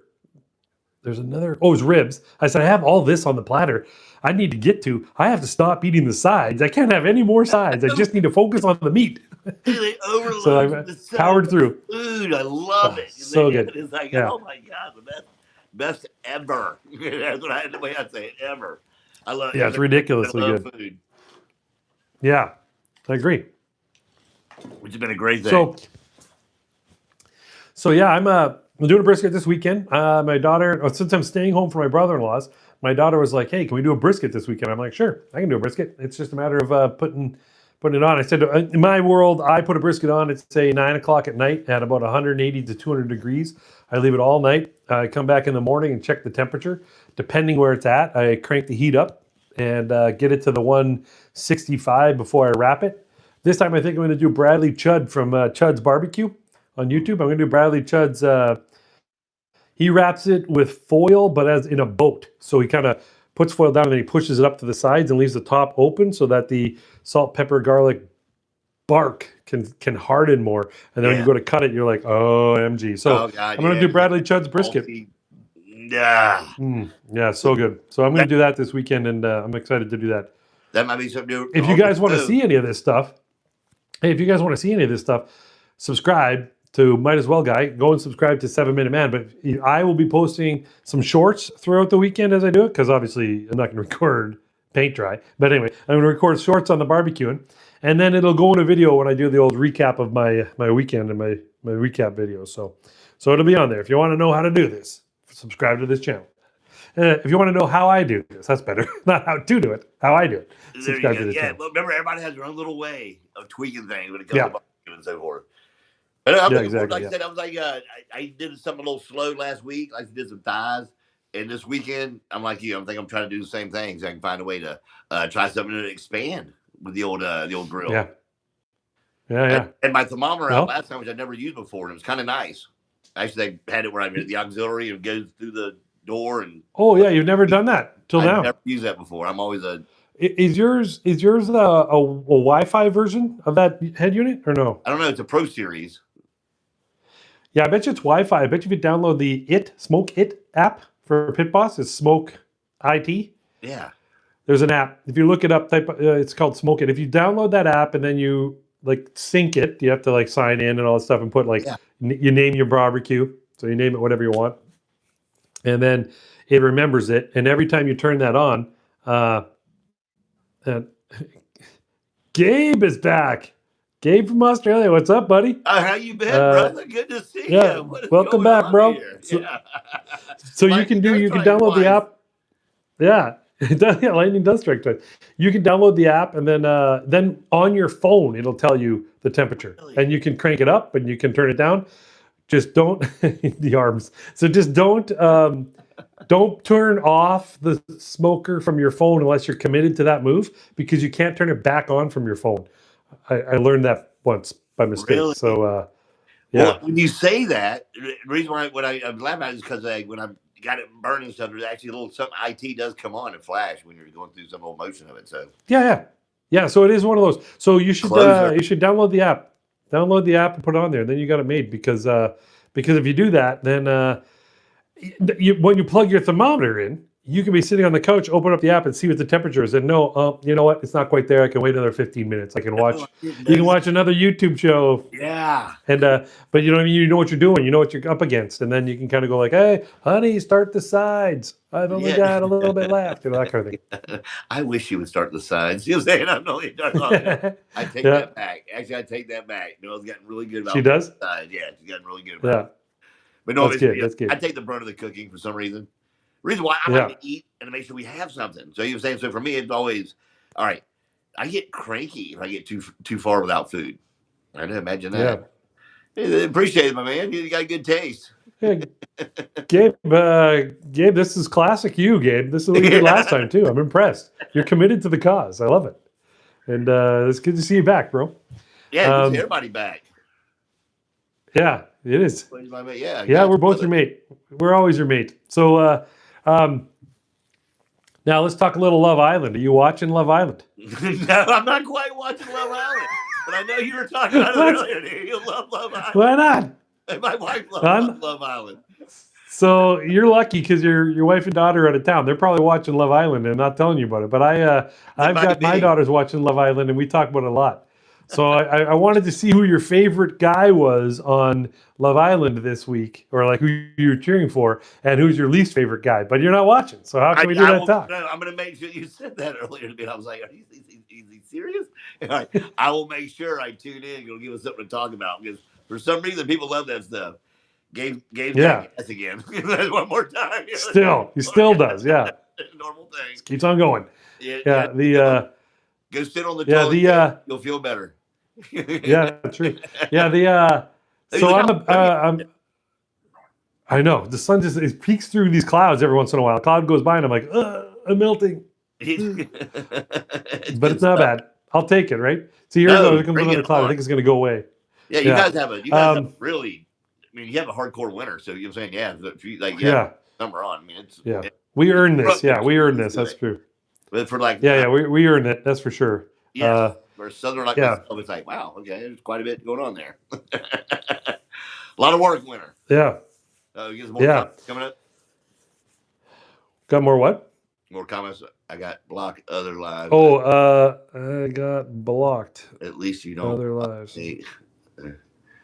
oh, it's ribs. I said, I have all this on the platter. I need to get to. I have to stop eating the sides. I can't have any more sides. I just need to focus on the meat. They overload So I the powered through. Food, I love it. So good. It's like, Yeah. oh my god, the best ever. That's the way I say it, ever. I love. Yeah, it's ridiculously I love good. food, Yeah, I agree. which has been a great thing. So yeah, I'm doing a brisket this weekend. My daughter, since I'm staying home for my brother-in-law's, my daughter was like, "Hey, can we do a brisket this weekend?" I'm like, "Sure, I can do a brisket. It's just a matter of putting it on." I said, in my world, I put a brisket on at say 9 o'clock at night at about 180 to 200 degrees. I leave it all night. I come back in the morning and check the temperature. Depending where it's at, I crank the heat up and get it to the 165 before I wrap it. This time I think I'm going to do Bradley Chud from Chud's Barbecue on YouTube. I'm going to do Bradley Chud's. He wraps it with foil, but as in a boat. So he kind of puts foil down and then he pushes it up to the sides and leaves the top open so that the salt, pepper, garlic bark can harden more. And then when you go to cut it, you're like, oh, MG. So I'm going to do Bradley Chud's brisket. Yeah. Yeah, so good. So I'm going to do that this weekend, and I'm excited to do that. That might be something to do. If you guys want to see any of this stuff, subscribe to Might As Well Guy. Go and subscribe to 7 Minute Man. But I will be posting some shorts throughout the weekend as I do it, because obviously I'm not going to record paint dry. But anyway, I'm going to record shorts on the barbecuing, and then it'll go in a video when I do the old recap of my weekend and my recap videos. So it'll be on there. If you want to know how to do this, subscribe to this channel. If you want to know how I do this, that's better. Not how to do it, how I do it. Subscribe to this channel. Well, remember, everybody has their own little way of tweaking things when it comes to barbecue and so forth. But like I said, I was like, I did something a little slow last week. I did some thighs. And this weekend, I'm like you. I'm trying to do the same things. I can find a way to try something to expand with the old grill. Yeah. And my thermometer out last time, which I'd never used before, and it was kind of nice. Actually, they had it where I'm at the auxiliary and goes through the door. And you've never done that till now. I've never used that before. I'm always a. Is yours a Wi-Fi version of that head unit or no? I don't know. It's a Pro Series. Yeah, I bet you it's Wi-Fi. I bet you if you download the Smoke It app for Pit Boss, it's Smoke IT. Yeah. There's an app. If you look it up, it's called Smoke It. If you download that app and then you sync it, you have to sign in and all that stuff and put you name your barbecue. So you name it whatever you want. And then it remembers it. And every time you turn that on, and Gabe is back. Gabe from Australia. What's up, buddy? How you been, brother? Good to see you. Welcome back, bro. So you can download the app. Yeah. Lightning does strike twice. You can download the app, and then on your phone it'll tell you the temperature, and you can crank it up and you can turn it down. Just don't the arms. So just don't turn off the smoker from your phone unless you're committed to that move, because you can't turn it back on from your phone. I learned that once by mistake. Really? So yeah. Well, when you say that, the reason why I'm laughing at it is because when I got it burning stuff, there's actually a little something IT does come on and flash when you're going through some old motion of it. So yeah. So it is one of those. So you should download the app. Download the app and put it on there. Then you got it made, because if you do that, then when you plug your thermometer in, you can be sitting on the couch, open up the app, and see what the temperature is. And no, you know what? It's not quite there. I can wait another 15 minutes. I can watch. I didn't You know can watch another YouTube show. Yeah. And but you know what I mean. You know what you're doing. You know what you're up against, and then you can kind of go like, "Hey, honey, start the sides. I've only got a little bit left." You know, that kind of thing. I wish you would start the sides. You know what I'm saying? I'm only I take that back. Actually, I take that back. Noel's gotten really good about She does? the sides. Yeah, she's gotten really good about it. But no, that's good. That's good. I take the brunt of the cooking for some reason. Reason why I like to eat and to make sure we have something. So you're saying, so for me, it's always all right. I get cranky if I get too far without food. I didn't imagine that. Yeah. Hey, appreciate it, my man. You got a good taste. Yeah, Gabe, this is classic you, Gabe. This is what you did last time too. I'm impressed. You're committed to the cause. I love it, and it's good to see you back, bro. Yeah, good to see everybody back. Yeah, it is. Yeah, we're both your mate. We're always your mate. So. Now let's talk a little Love Island. Are you watching Love Island? No, I'm not quite watching Love Island, but I know you were talking about it earlier. You love Love Island. Why not? My wife loves Love Island. So you're lucky because your wife and daughter are out of town. They're probably watching Love Island and not telling you about it. But I've got my daughters watching Love Island, and we talk about it a lot. So I wanted to see who your favorite guy was on Love Island this week, or like who you're cheering for, and who's your least favorite guy. But you're not watching, so how can we do that talk? No, I'm going to make sure you said that earlier to me. I was like, is he serious? I will make sure I tune in. You'll give us something to talk about because for some reason people love that stuff. Gabe yes again. One more time. He still does. Yeah. Normal thing. Just keeps on going. Yeah. Go sit on the toilet. You'll feel better. Yeah, true. Yeah, so I know the sun just it peeks through these clouds every once in a while. A cloud goes by and I'm like, I'm melting. But it's not bad. I'll take it, right? So here comes another cloud. I think it's going to go away. Yeah, you guys have a really. I mean, you have a hardcore winter, so you know what I'm saying. Yeah, if you summer on. I mean, we earned this. Yeah, we earned this. That's true. But for like we earned it. That's for sure. Yeah. Where Southern it's like, wow, okay, there's quite a bit going on there. A lot of work winter. Yeah. You get some more coming up? Got more what? More comments. I got blocked other lives. I got blocked. At least you don't. Other lives. I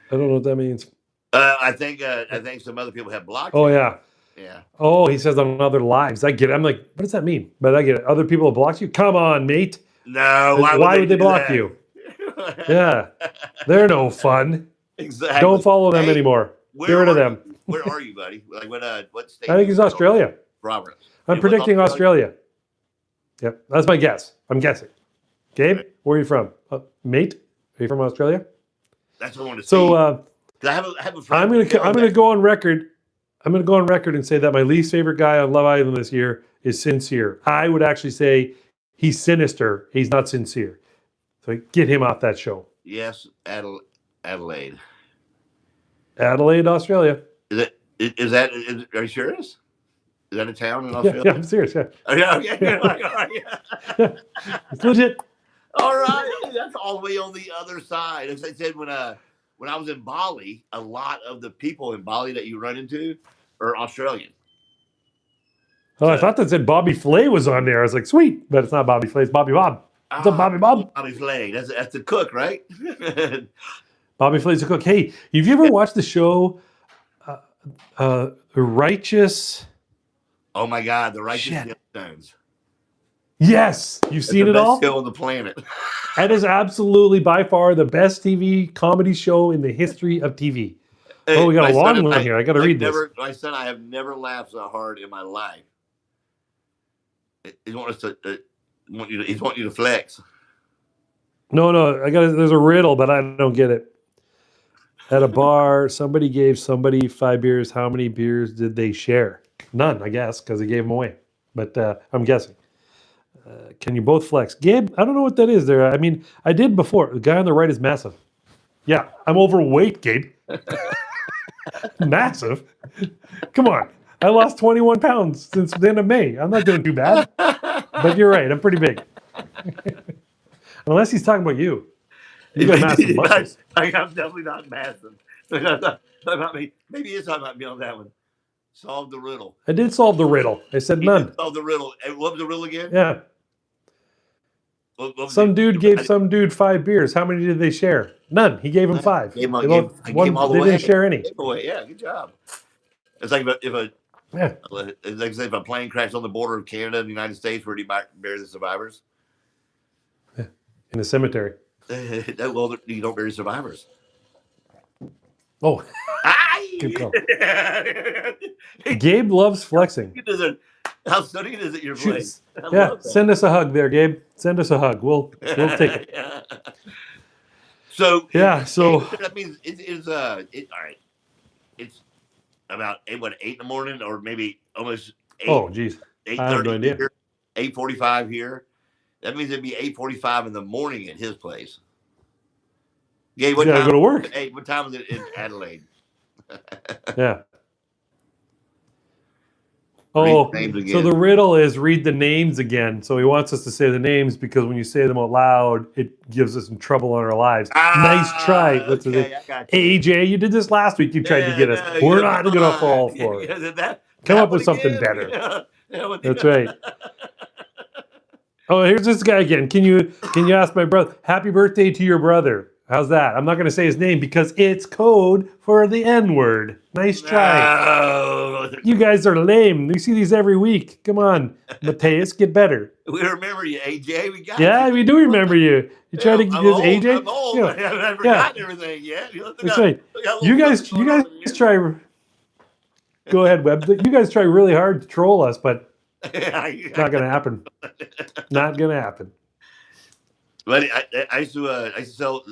don't know what that means. I think some other people have blocked. Oh, you. yeah. Yeah. Oh, he says on other lives. I get it. I'm like, what does that mean? But I get it. Other people have blocked you? Come on, mate. No. Why would they block you? Yeah. They're no fun. Exactly. Don't follow them anymore. Get rid of them. Where are you, buddy? Like what state? I think he's Australia. Robert. I'm predicting Australia. Yep. That's my guess. I'm guessing. Gabe, where are you from? Mate? Are you from Australia? That's what I want to see. So I have a friend. I'm gonna go on record. I'm going to go on record and say that my least favorite guy on Love Island this year is Sincere. I would actually say he's sinister. He's not sincere. So get him off that show. Yes, Adelaide. Adelaide, Australia. Are you serious? Is that a town in Australia? Yeah, I'm serious. Yeah. Oh, yeah, okay. Yeah. Like, all right, yeah. It's legit. All right. That's all the way on the other side. As I said, when I was in Bali, a lot of the people in Bali that you run into are Australian. Oh, I thought that said Bobby Flay was on there. I was like, sweet, but it's not Bobby Flay. It's Bobby Bob. What's up, Bobby Bob? Bobby Flay. That's the cook, right? Bobby Flay's a cook. Hey, have you ever watched the show Righteous? Oh my God, the Righteous Gemstones. Yes, you've seen it all. The best show on the planet. That is absolutely by far the best TV comedy show in the history of TV. Oh, we got a long one here. I got to read this. My son, I have never laughed so hard in my life. He wants to. He's wanting you to flex. No, there's a riddle, but I don't get it. At a bar, somebody gave somebody 5 beers. How many beers did they share? None, I guess, because he gave them away. But I'm guessing. Can you both flex? Gabe, I don't know what that is there. I mean, I did before. The guy on the right is massive. Yeah, I'm overweight, Gabe. Massive? Come on. I lost 21 pounds since the end of May. I'm not doing too bad. But you're right. I'm pretty big. Unless he's talking about you. You got massive muscles. I'm definitely not massive. Not about me. Maybe he's talking about me on that one. Solve the riddle. I did solve the riddle. I said He none. did solve the riddle. And what was the riddle again? Yeah. What was Some it? dude gave some dude 5 beers. How many did they share? None. He gave him 5. Gave him, They gave, both I gave one. him all the They way. didn't share any. Away. Yeah, good job. It's like if Yeah. it's like if a plane crashed on the border of Canada and the United States, where do you bury the survivors? In a cemetery. Well, you don't bury survivors. Oh. Good call. Gabe loves flexing. How stunning is it your place? Yeah, send us a hug there, Gabe. Send us a hug. We'll take it. So that means all right. It's about 8 in the morning, or maybe almost 8. Oh, geez, 8:30 here, 8:45 here. That means it'd be 8:45 in the morning at his place. Gabe, what time? Go to work. Hey, what time is it in Adelaide? Yeah. Oh, so the riddle is read the names again. So he wants us to say the names because when you say them out loud, it gives us in trouble on our lives. Nice try. What's okay, AJ, you did this last week. You tried to get us. We're not going to fall for it. Come up with something better. That's right. Oh, here's this guy again. Can you ask my brother? Happy birthday to your brother. How's that? I'm not going to say his name because it's code for the N-word. Nice try. No. You guys are lame. We see these every week. Come on, Mateus, get better. We remember you, AJ. We got you. We do remember you. You try to get this AJ. I'm old. I haven't forgotten everything yet. That's right. You guys try. Go ahead, Webb. You guys try really hard to troll us, but it's not going to happen. Not going to happen. But I used to sell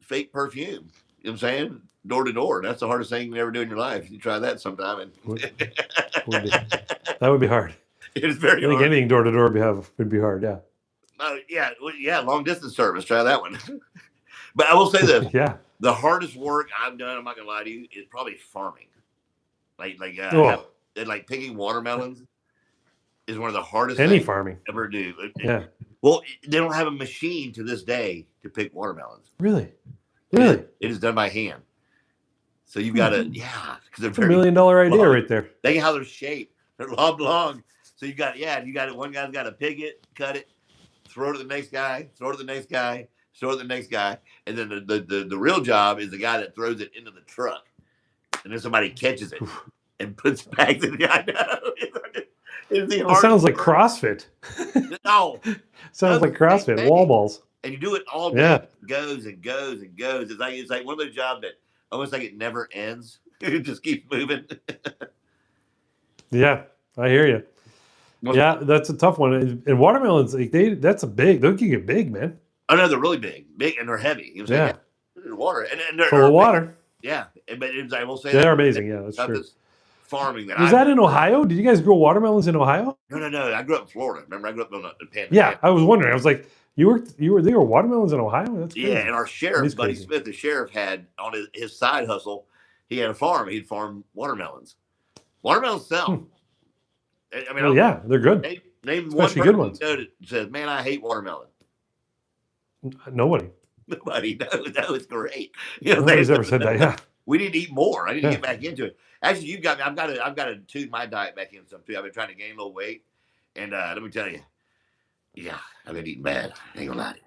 fake perfume. You know what I'm saying? Door to door. That's the hardest thing you can ever do in your life. You try that sometime. And that would be hard. It is very hard. I think anything door to door would be hard, yeah. Yeah, long distance service. Try that one. But I will say this. Yeah. The hardest work I've done, I'm not going to lie to you, is probably farming. Like picking watermelons is one of the hardest things farming ever do. Yeah. Well, they don't have a machine to this day to pick watermelons. Really? It is done by hand. So you've got to, because they're $1 million idea right there. Think of how they're shaped. They're long. So you got it. One guy's got to pick it, cut it, throw it to the next guy, throw it to the next guy, throw it to the next guy. And then the real job is the guy that throws it into the truck. And then somebody catches it and puts it back in the It sounds like CrossFit. No. Sounds like CrossFit, wall balls. And you do it all day. Yeah. It goes and goes and goes. It's like one of those jobs that almost like it never ends. It just keeps moving. Yeah, I hear you. Yeah, that's a tough one. And watermelons, they can get big, man. Oh no, they're really big, and they're heavy. You know what I'm saying? Water and they're full of water. Yeah, but I will say they're amazing. Yeah, that's true. Farming was that in Ohio? Did you guys grow watermelons in Ohio? No. I grew up in Florida. Remember, I grew up in Panama. Yeah, I was wondering. I was like, there were watermelons in Ohio? That's crazy. Yeah, and our sheriff, Buddy Smith, the sheriff, had on his side hustle, he had a farm. He'd farm watermelons. Watermelons sell. I mean, they're good. Name especially one good ones. That says, "Man, I hate watermelon." Nobody. Nobody. No, it's great. You know, nobody's ever said that. Yeah. We need to eat more. I need to get back into it. Actually, you've got me. I've got to tune my diet back in some too. I've been trying to gain a little weight, and let me tell you, I've been eating bad. I ain't gonna lie to you.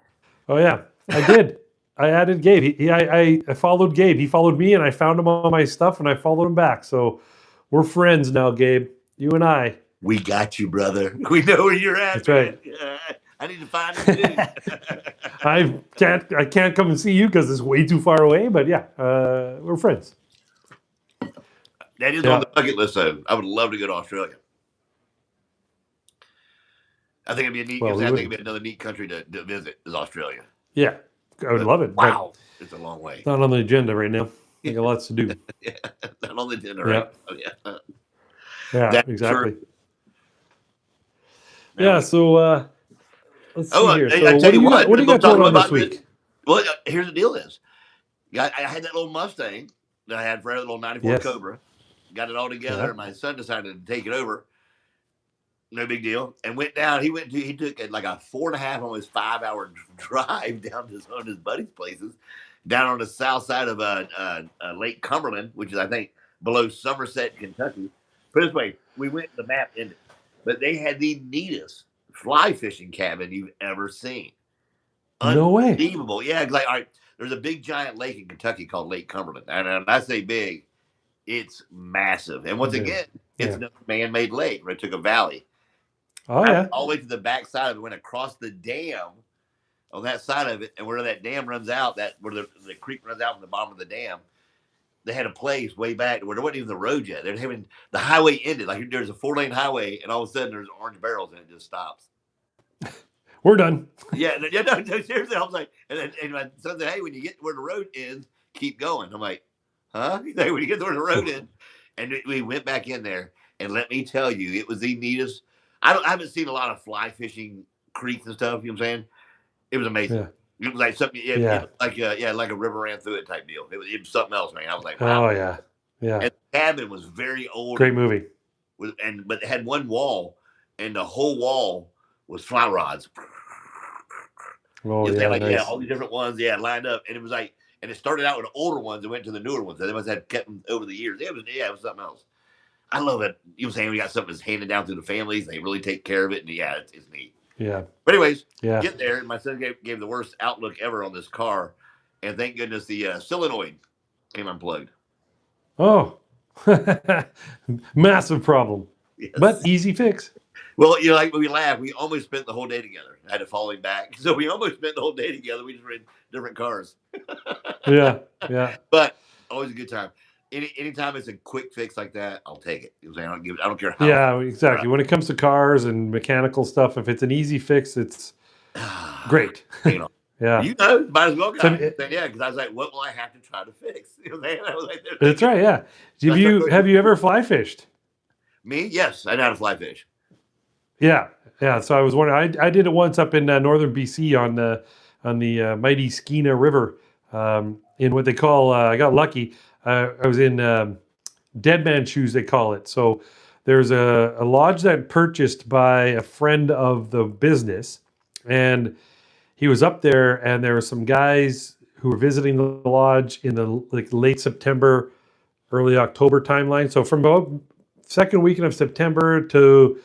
Oh yeah, I did. I added Gabe. I followed Gabe. He followed me, and I found him on my stuff, and I followed him back. So we're friends now, Gabe. You and I. We got you, brother. We know where you're at. That's right. I need to find you. I can't come and see you because it's way too far away. But we're friends. That is on the bucket list, though. I would love to go to Australia. I think it'd be a neat. I think it'd be another neat country to visit is Australia. Yeah, I would love it. Wow, it's a long way. Not on the agenda right now. I got lots to do. Not on the agenda right now. Yeah, exactly. True. Yeah, so let's see here. So what do you got going on this week? Well, here's the deal: I had that little Mustang that I had for a little '94 Cobra. Got it all together, and my son decided to take it over. No big deal. And went down. He took like a 4.5, almost 5-hour drive down to some of his buddies' places, down on the south side of Lake Cumberland, which is I think below Somerset, Kentucky. Put it this way, we went, the map ended, but they had the neatest fly fishing cabin you've ever seen. No way. Unbelievable. Yeah, like, all right, there's a big giant lake in Kentucky called Lake Cumberland. And when I say big, it's massive. And once again, it's another man-made lake. Right? It took a valley. Oh, I yeah. went all the way to the back side of it, went across the dam on that side of it, and where that dam runs out, where the creek runs out from the bottom of the dam, they had a place way back where there wasn't even the road yet. They're having the highway ended. Like there's a 4-lane highway, and all of a sudden there's orange barrels, and it just stops. We're done. Yeah, no, seriously. I was like, and my son said, "Hey, when you get where the road ends, keep going." I'm like, "Huh?" He's like, when you get to where the road ends, and we went back in there, and let me tell you, it was the neatest. I haven't seen a lot of fly fishing creeks and stuff. You know what I'm saying? It was amazing. Yeah. It was like something. It was like a river ran through it type deal. It was something else, man. I was like, wow. Oh yeah, yeah. And the cabin was very old. Great movie. But it had one wall, and the whole wall was fly rods. Oh yeah, like, nice. Yeah, all the different ones, lined up, and it was like, and it started out with the older ones and went to the newer ones. They must have kept them over the years. It was something else. I love it. You know what I'm saying? We got something that's handed down through the families. They really take care of it, and it's neat. Yeah. But anyways, yeah. Get there, and my son gave the worst outlook ever on this car, and thank goodness the solenoid came unplugged. Oh, massive problem, yes. But easy fix. Well, like when we laugh, we almost spent the whole day together. I had to follow him back, so we almost spent the whole day together. We just were in different cars. yeah. But always a good time. Anytime it's a quick fix like that, I'll take it. I don't care how. Yeah, exactly. When it comes to cars and mechanical stuff, if it's an easy fix, it's great. Yeah. Might as well go. Because I was like, what will I have to try to fix? I was like, that's right. Yeah. Have you ever fly fished? Me? Yes, I know how to fly fish. Yeah. So I was wondering. I did it once up in northern BC on the mighty Skeena River, in what they call. I got lucky. I was in Dead Man Shoes, they call it. So there's a lodge that purchased by a friend of the business, and he was up there, and there were some guys who were visiting the lodge in the late September, early October timeline. So from about second weekend of September to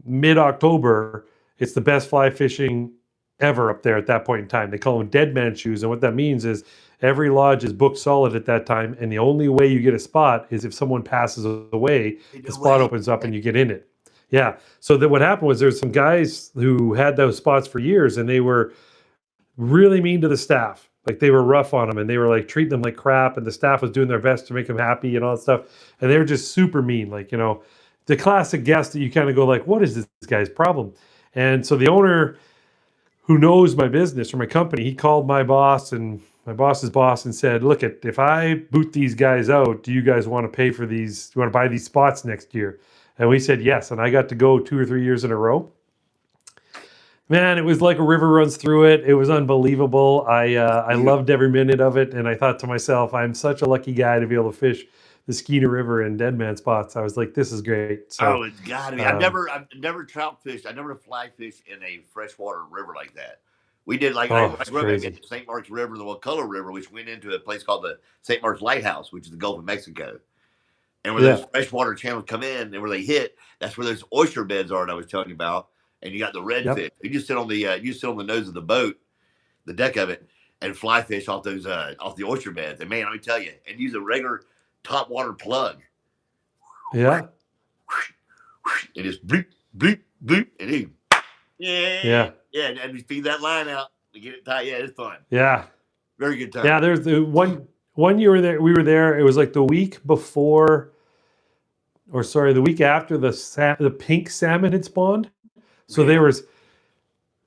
mid-October, it's the best fly fishing ever up there at that point in time. They call them Dead Man Shoes, and what that means is every lodge is booked solid at that time, and the only way you get a spot is if someone passes away, the spot opens up and you get in it. Yeah. So what happened was there's some guys who had those spots for years, and they were really mean to the staff. Like they were rough on them, and they were like treating them like crap, and the staff was doing their best to make them happy and all that stuff. And they were just super mean. Like, the classic guest that you kind of go like, what is this guy's problem? And so the owner, who knows my business or my company, he called my boss and my boss's boss and said, look, if I boot these guys out, do you guys want to pay for these? Do you want to buy these spots next year? And we said yes. And I got to go 2 or 3 years in a row. Man, it was like a river runs through it. It was unbelievable. I loved every minute of it. And I thought to myself, I'm such a lucky guy to be able to fish the Skeena River and Dead Man spots. I was like, this is great. So, it's got to be. I've never trout fished. I never fly fished in a freshwater river like that. We did I grew up in St. Mark's River, the Wakulla River, which went into a place called the St. Mark's Lighthouse, which is the Gulf of Mexico. And where those freshwater channels come in and where they hit, that's where those oyster beds are that I was telling you about. And you got the redfish. You just sit on the nose of the boat, the deck of it, and fly fish off the oyster beds. And man, let me tell you, and use a regular top water plug. Yeah. And just bloop, bloop, bloop, and you. And we feed that line out to get it tight. Yeah, it's fun. Yeah. Very good time. Yeah, there's the one year we were there, it was like the week before, or sorry, the week after the pink salmon had spawned. So there was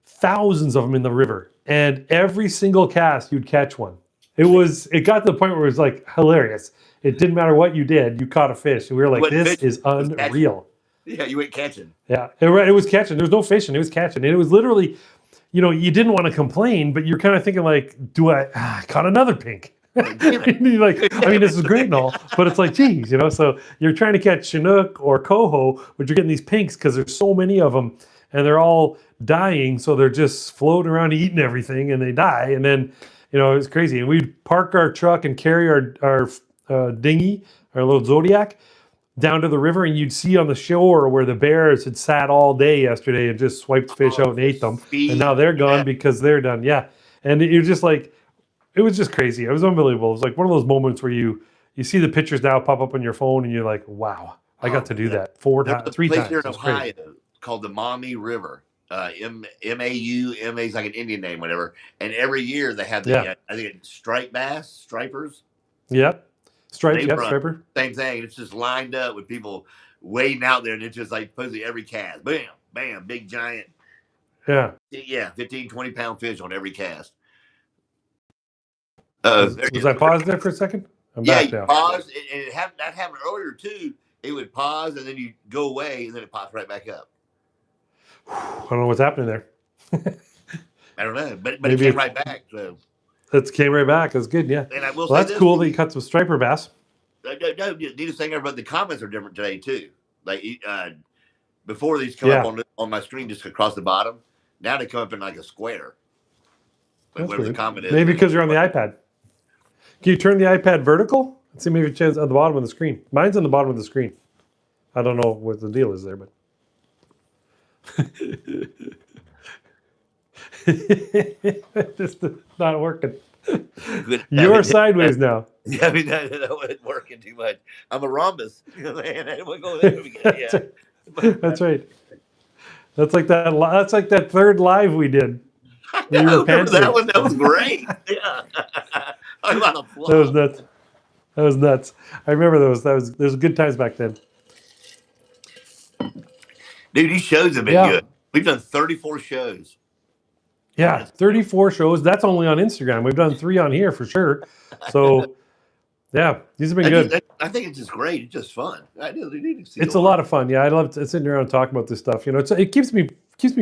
thousands of them in the river, and every single cast you'd catch one. It got to the point where it was like hilarious. It didn't matter what you did, you caught a fish. And we were like, this is unreal. Yeah, you went catching. Yeah, it was catching. There was no fishing. It was catching. And it was literally, you didn't want to complain, but you're kind of thinking like, I caught another pink. You're like, this is great and all, but it's like, geez, so you're trying to catch Chinook or coho, but you're getting these pinks because there's so many of them and they're all dying. So they're just floating around eating everything and they die. And then, it's crazy. And we'd park our truck and carry our dinghy our little Zodiac, down to the river, and you'd see on the shore where the bears had sat all day yesterday and just swiped fish out and ate them. And now they're gone because they're done. Yeah. And you're just like, it was just crazy. It was unbelievable. It was like one of those moments where you see the pictures now pop up on your phone and you're like, wow, I got to do that three times. There's a place here in Ohio called the Maumee River. M-A-U-M-A is like an Indian name, whatever. And every year they have the, I think it's striped bass, stripers. Yep. Striper. Same thing. It's just lined up with people wading out there, and it's just like supposedly every cast. Bam, bam, big giant. Yeah. Yeah, 15, 20-pound fish on every cast. Was I paused there for a second? I'm back now. Pause. That happened earlier too. It would pause, and then you go away, and then it pops right back up. I don't know what's happening there. I don't know, but it came right back. So it came right back. That's good, yeah. And I will say that's cool that you cut some striper bass. No, needless to say, but the comments are different today too. Like before, these come up on my screen just across the bottom. Now they come up in like a square. Like whatever the comment is. Maybe because you're on the iPad. Can you turn the iPad vertical? Let's see, maybe it's at the bottom of the screen. Mine's on the bottom of the screen. I don't know what the deal is there, but. Just not working. You're sideways now. Yeah, I mean that wasn't working too much. I'm a rhombus. We'll go there again. Yeah. That's right. That's like that. That's like that third live we did. That was great. Yeah. That was nuts. That was nuts. I remember those. There's good times back then. Dude, these shows have been good. We've done 34 shows. Yeah, 34 shows. That's only on Instagram. We've done 3 on here for sure. So, yeah, these have been good. I think it's just great. It's just fun. It's a lot of fun. Yeah, I love sitting around talking about this stuff. You know, it keeps me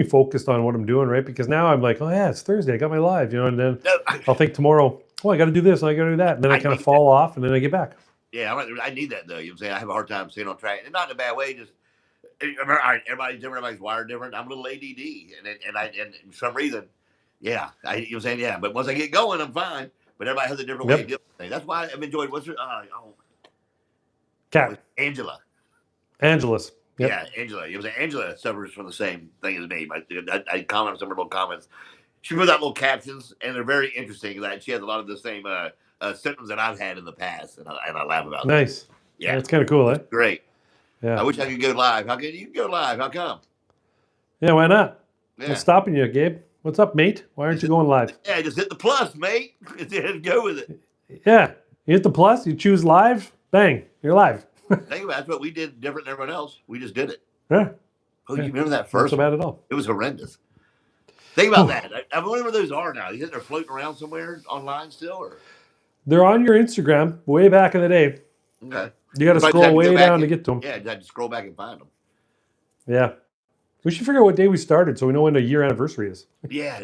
focused on what I'm doing, right? Because now I'm like, oh yeah, it's Thursday. I got my live, you know, and then I'll think tomorrow, oh, I got to do this and I got to do that, and then I kind of fall off, and then I get back. Yeah, I need that though. You know what I'm saying? I have a hard time staying on track, and not in a bad way. Just everybody's different. Everybody's wired different. I'm a little ADD, and for some reason, you know what I'm saying? Yeah, but once I get going, I'm fine. But everybody has a different way of dealing with things. That's why I've enjoyed. What's her? Cat. Angela. Angelus. Yep. Yeah, Angela. It was Angela suffers from the same thing as me. I comment on some of her little comments. She puts out little captions, and they're very interesting. That she has a lot of the same symptoms that I've had in the past, and I laugh about. Nice. That. Yeah, that's kind of cool, eh? Great. Yeah. I wish I could go live. How can you go live? How come? Yeah, why not? Yeah. What's stopping you, Gabe? What's up, mate? Why aren't you going live? Yeah, just hit the plus, mate. Go with it. Yeah, you hit the plus. You choose live. Bang, you're live. Think about it. That's what we did different than everyone else. We just did it. Yeah. Oh, you remember that first? Not so bad at all. It was horrendous. Think about that. I wonder where those are now. You think they're floating around somewhere online still, or they're on your Instagram way back in the day. Okay. You got to scroll way down to get to them. Yeah, you had to scroll back and find them. Yeah. We should figure out what day we started so we know when the year anniversary is. Yeah.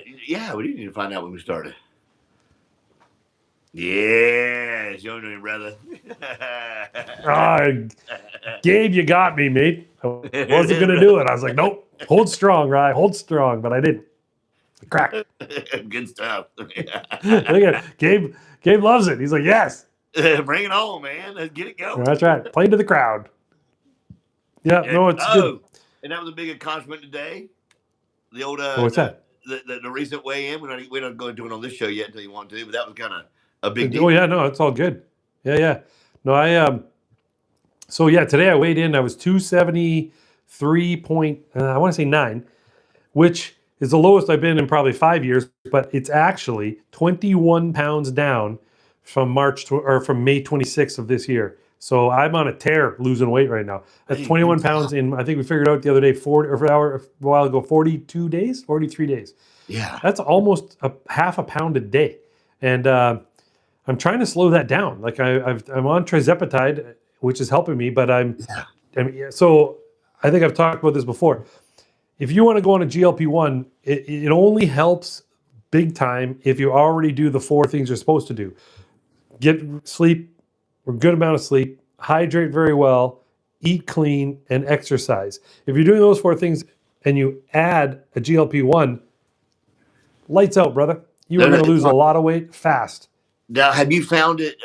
We do need to find out when we started. Yes, you know, brother. Gabe, you got me, mate. I wasn't going to do it. I was like, nope, hold strong, Rye, hold strong. But I did. Crack. Good stuff. Look at Gabe loves it. He's like, yes. Bring it on, man. Let's get it going. That's right. Play to the crowd. Yeah, no, it's good. And that was a big accomplishment today. The old what's that? The recent weigh-in. We don't go into it on this show yet until you want to, but that was kind of a big deal. Oh yeah, no, it's all good. Yeah. No, so yeah, today I weighed in. I was 273 I want to say 9, which is the lowest I've been in probably 5 years, but it's actually 21 pounds down from from May 26th of this year. So I'm on a tear losing weight right now. That's 21 pounds in, I think we figured out the other day, a while ago, 42 days, 43 days. Yeah. That's almost half a pound a day. And I'm trying to slow that down. Like I'm on trizepatide, which is helping me, but so I think I've talked about this before. If you want to go on a GLP-1, it only helps big time if you already do the 4 things you're supposed to do. Get sleep, a good amount of sleep, hydrate very well, eat clean, and exercise. If you're doing those 4 things and you add a GLP-1, lights out, brother. You are going to lose a lot of weight fast. Now, have you found it,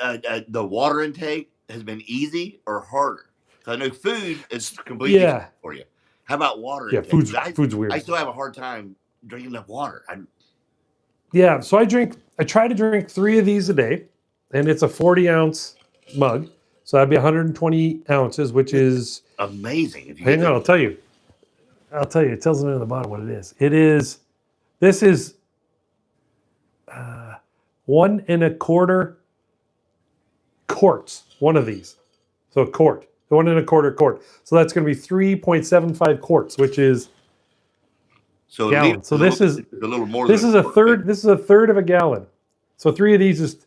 the water intake has been easy or harder? So I know food is completely Yeah, for you. How about water yeah. intake? Food's I weird. still have a hard time drinking enough water. Yeah, so I try to drink 3 of these a day, and it's a 40-ounce mug. So that'd be 120 ounces, which is, Amazing if you get hang on, those. I'll tell you. It tells me on the bottom what it is. This is 1 1/4 quarts, one of these. So a quart, 1 1/4 quart. So that's going to be 3.75 quarts, which is So a liter gallons. So is this is a little more this than is a a quart, right? third. This is a third of a gallon. So 3 of these is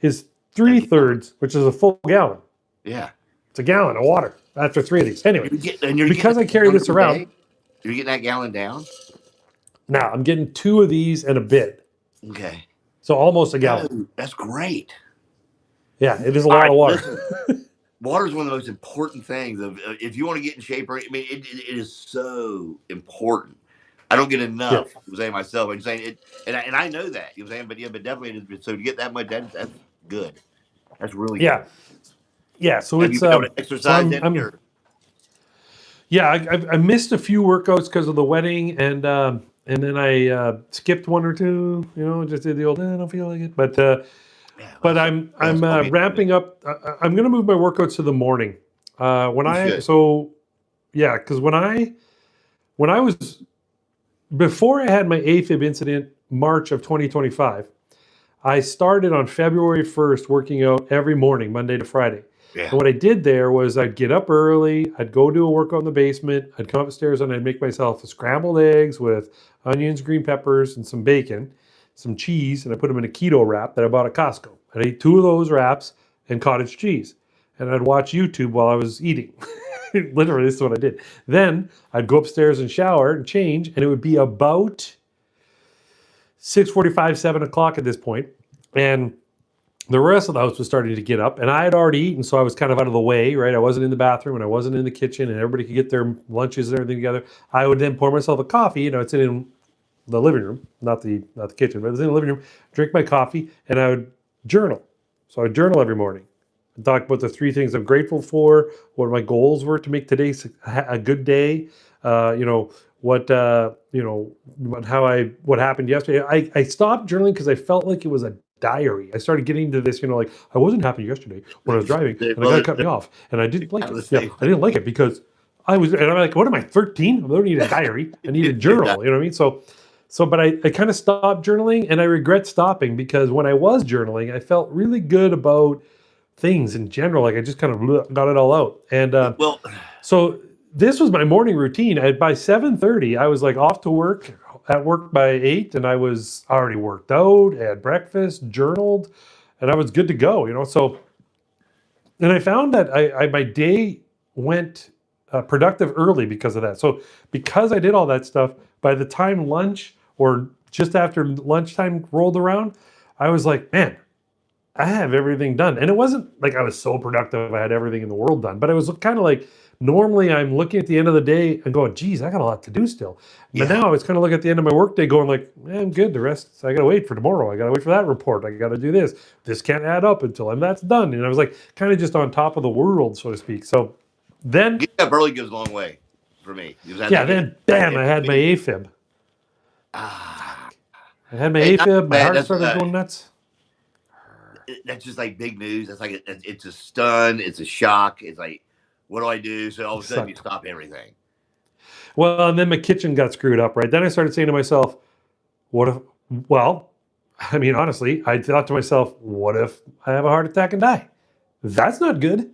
A three gallon. thirds, which is a full gallon. Yeah. It's a gallon of water after 3 of these. Anyway, You're getting because I that carry gallon this a around, day? You're getting that gallon down? now I'm getting 2 of these and a bit. Okay. So almost a gallon. Oh, that's great. Yeah, it is a All lot right, of water. listen. Water is one of the most important things. Of if you want to get in shape, I mean, it is so important. I don't get Yeah. enough. I'm saying myself. I'm saying it, and I know that. You know what I'm saying, but yeah, but definitely. So to get that much, that's good. That's really good. Yeah. Yeah. So Have you it's been able to so exercise any I'm or yeah, I missed a few workouts because of the wedding, and then I skipped 1 or 2. Just did the old. I don't feel like it, yeah? but That's, I'm probably ramping up. I'm going to move my workouts to the morning. you should. Yeah, because when I was before I had my AFib incident, March of 2025, I started on February 1st working out every morning, Monday to Friday. Yeah. And what I did there was I'd get up early, I'd go do a workout in the basement, I'd come upstairs and I'd make myself a scrambled eggs with onions, green peppers, and some bacon, some cheese, and I put them in a keto wrap that I bought at Costco. I'd eat 2 of those wraps and cottage cheese. And I'd watch YouTube while I was eating. Literally, this is what I did. Then I'd go upstairs and shower and change, and it would be about 6:45, 7 o'clock at this point. And the rest of the house was starting to get up, and I had already eaten, so I was kind of out of the way, right? I wasn't in the bathroom, and I wasn't in the kitchen, and everybody could get their lunches and everything together. I would then pour myself a coffee, I'd sit in the living room, not the kitchen, but I was in the living room, drink my coffee, and I would journal. So I would journal every morning and talk about the 3 things I'm grateful for, what my goals were to make today a good day, what what happened yesterday. I stopped journaling because I felt like it was a diary. I started getting into this, like I wasn't happy yesterday when I was driving, and the guy cut me off, and I didn't like it. Yeah, I didn't like it because I was, and I'm like, what am I, 13? I don't need a diary. I need a journal. You know what I mean? But I kind of stopped journaling, and I regret stopping because when I was journaling, I felt really good about things in general. Like I just kind of got it all out, and Well, so this was my morning routine. By 7:30, I was like off to work. At work by 8, and I was already worked out, had breakfast, journaled, and I was good to go. So, and I found that my day went productive early because of that. So, because I did all that stuff, by the time lunch or just after lunchtime rolled around, I was like, man, I have everything done. And it wasn't like I was so productive, I had everything in the world done, but it was kind of like normally I'm looking at the end of the day and going, geez, I got a lot to do still. But now I was kind of looking at the end of my workday going like, I'm good. The rest, I got to wait for tomorrow. I got to wait for that report. I got to do this. This can't add up until that's done. And I was like kind of just on top of the world, so to speak. So then, getting up early goes a long way for me. then bam, I had my AFib. Ah, I had my Hey, AFib. My man, heart that's, started going nuts. that's just like big news. That's like it's a stun. It's a shock. It's like, what do I do? So all of a sudden you stop everything. Well, and then my kitchen got screwed up, right? Then I started saying to myself, what if, well, I mean, honestly, I thought to myself, what if I have a heart attack and die? That's not good.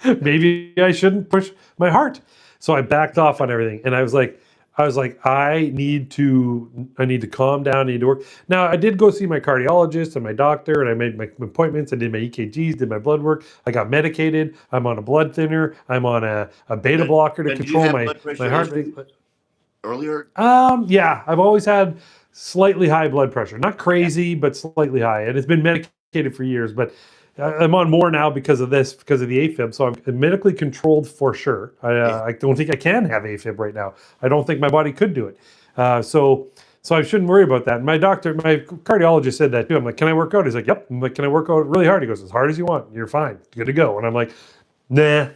Maybe I shouldn't push my heart. So I backed off on everything. And I was like, I need to calm down. I need to work. Now I did go see my cardiologist and my doctor, and I made my appointments. I did my EKGs, did my blood work. I got medicated. I'm on a blood thinner. I'm on a beta blocker to control my heart rate. Earlier? Yeah, I've always had slightly high blood pressure. Not crazy, but slightly high. And it's been medicated for years, but I'm on more now because of the AFib. So I'm medically controlled for sure. I don't think I can have AFib right now. I don't think my body could do it. So So I shouldn't worry about that. And my cardiologist said that too. I'm like, can I work out? He's like, yep. I'm like, can I work out really hard? He goes, as hard as you want. You're fine. Good to go. And I'm like, nah.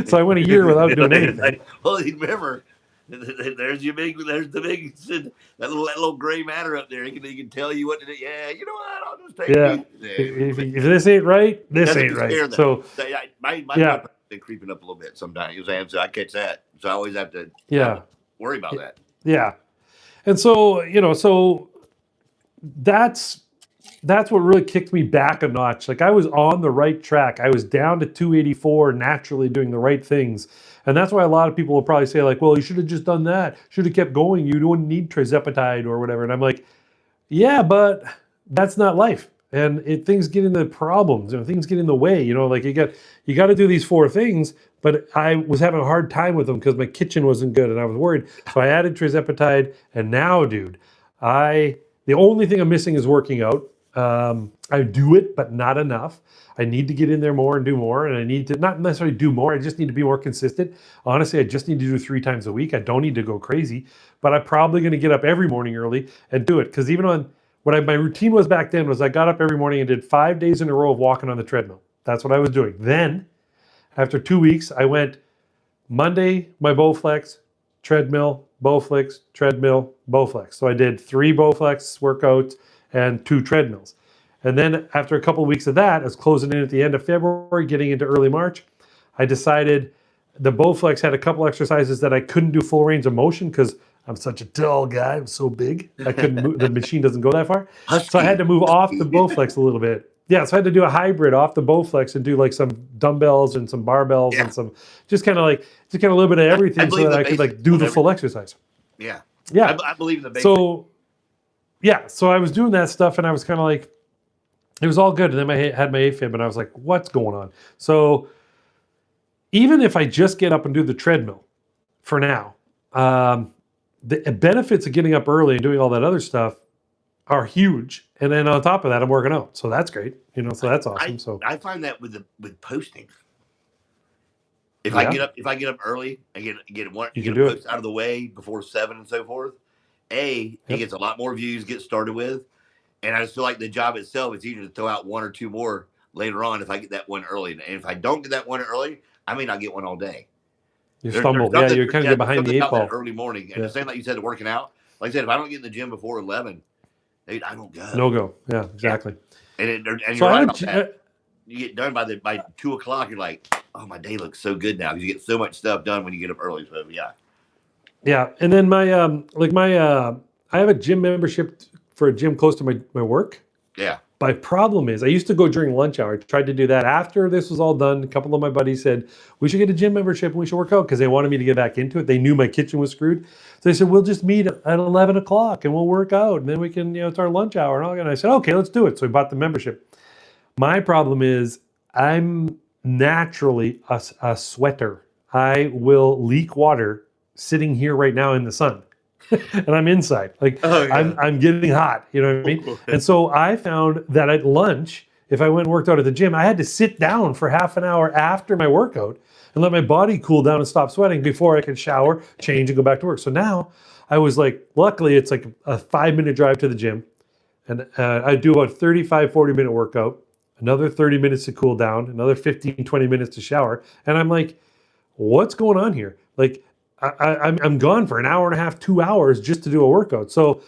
So I went a year without doing anything. Well, remember, there's the big, that little gray matter up there. He can tell you what to do. Yeah, you know what? I'll just take Yeah. If this ain't right, this ain't right. So my blood pressure's been creeping up a little bit sometimes. You know what I'm saying? So I catch that. So I always have to worry about that. Yeah. And so, so that's what really kicked me back a notch. Like I was on the right track. I was down to 284 naturally doing the right things. And that's why a lot of people will probably say like, well, you should have just done that. Should have kept going. You don't need trizepatide or whatever. And I'm like, yeah, but that's not life. And things get into problems, things get in the way, like you got to do these 4 things, but I was having a hard time with them because my kitchen wasn't good and I was worried. So I added trizepatide, and now, dude, the only thing I'm missing is working out. I do it, but not enough. I need to get in there more and do more, and I need to not necessarily do more. I just need to be more consistent. Honestly, I just need to do 3 times a week. I don't need to go crazy, but I'm probably going to get up every morning early and do it, because even on my routine was back then was I got up every morning and did 5 days in a row of walking on the treadmill. That's what I was doing. Then, after 2 weeks, I went Monday, my Bowflex, treadmill, Bowflex, treadmill, Bowflex. So I did 3 Bowflex workouts and 2 treadmills. And then after a couple of weeks of that, I was closing in at the end of February, getting into early March, I decided the Bowflex had a couple exercises that I couldn't do full range of motion because I'm such a tall guy. I'm so big. I couldn't move. The machine doesn't go that far. So I had to move off the Bowflex a little bit. Yeah, so I had to do a hybrid off the Bowflex and do like some dumbbells and some barbells and some just kind of a little bit of everything so that I could like do the full exercise. Yeah. Yeah. I believe in the basics. So, yeah, so I was doing that stuff and I was kind of like, it was all good. And then I had my AFib and I was like, what's going on? So even if I just get up and do the treadmill for now, the benefits of getting up early and doing all that other stuff are huge. And then on top of that, I'm working out. So that's great. So that's awesome. I find that with posting. If I get up early and get post out of the way before 7 and so forth, it gets a lot more views, get started with. And I just feel like the job itself, it's easier to throw out 1 or 2 more later on if I get that one early. And if I don't get that one early, I may not get one all day. You stumble. Yeah, you're kind of get behind the 8 ball. Early morning. And the same like you said, working out. Like I said, if I don't get in the gym before 11, I don't go. No go. Yeah, exactly. Yeah. And you're right about that. You get done by 2 o'clock, you're like, oh, my day looks so good now because you get so much stuff done when you get up early. So yeah. Yeah. And then I have a gym membership for a gym close to my work. Yeah. My problem is I used to go during lunch hour. I tried to do that after this was all done. A couple of my buddies said, we should get a gym membership and we should work out because they wanted me to get back into it. They knew my kitchen was screwed. So they said, we'll just meet at 11 o'clock and we'll work out. And then we can, it's our lunch hour. And all that. And I said, okay, let's do it. So we bought the membership. My problem is I'm naturally a sweater. I will leak water sitting here right now in the sun. And I'm inside, I'm getting hot, you know what I mean? And so I found that at lunch, if I went and worked out at the gym, I had to sit down for half an hour after my workout and let my body cool down and stop sweating before I could shower, change, and go back to work. So now I was like, luckily it's like a 5-minute drive to the gym. And I do about 40-minute workout, another 30 minutes to cool down, another 15, 20 minutes to shower. And I'm like, what's going on here? Like, I'm gone for an hour and a half, 2 hours just to do a workout. So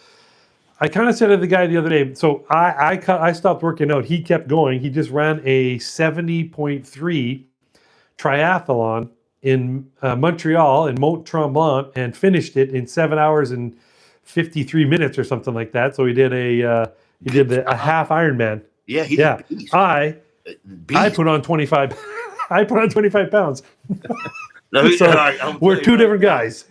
I kind of said to the guy the other day, so I stopped working out. He kept going. He just ran a 70.3 triathlon in Montreal in Mont Tremblant and finished it in 7 hours and 53 minutes or something like that. So he did a half Ironman. Yeah, he did. I put on 25. I put on 25 pounds. So we're 2 different guys.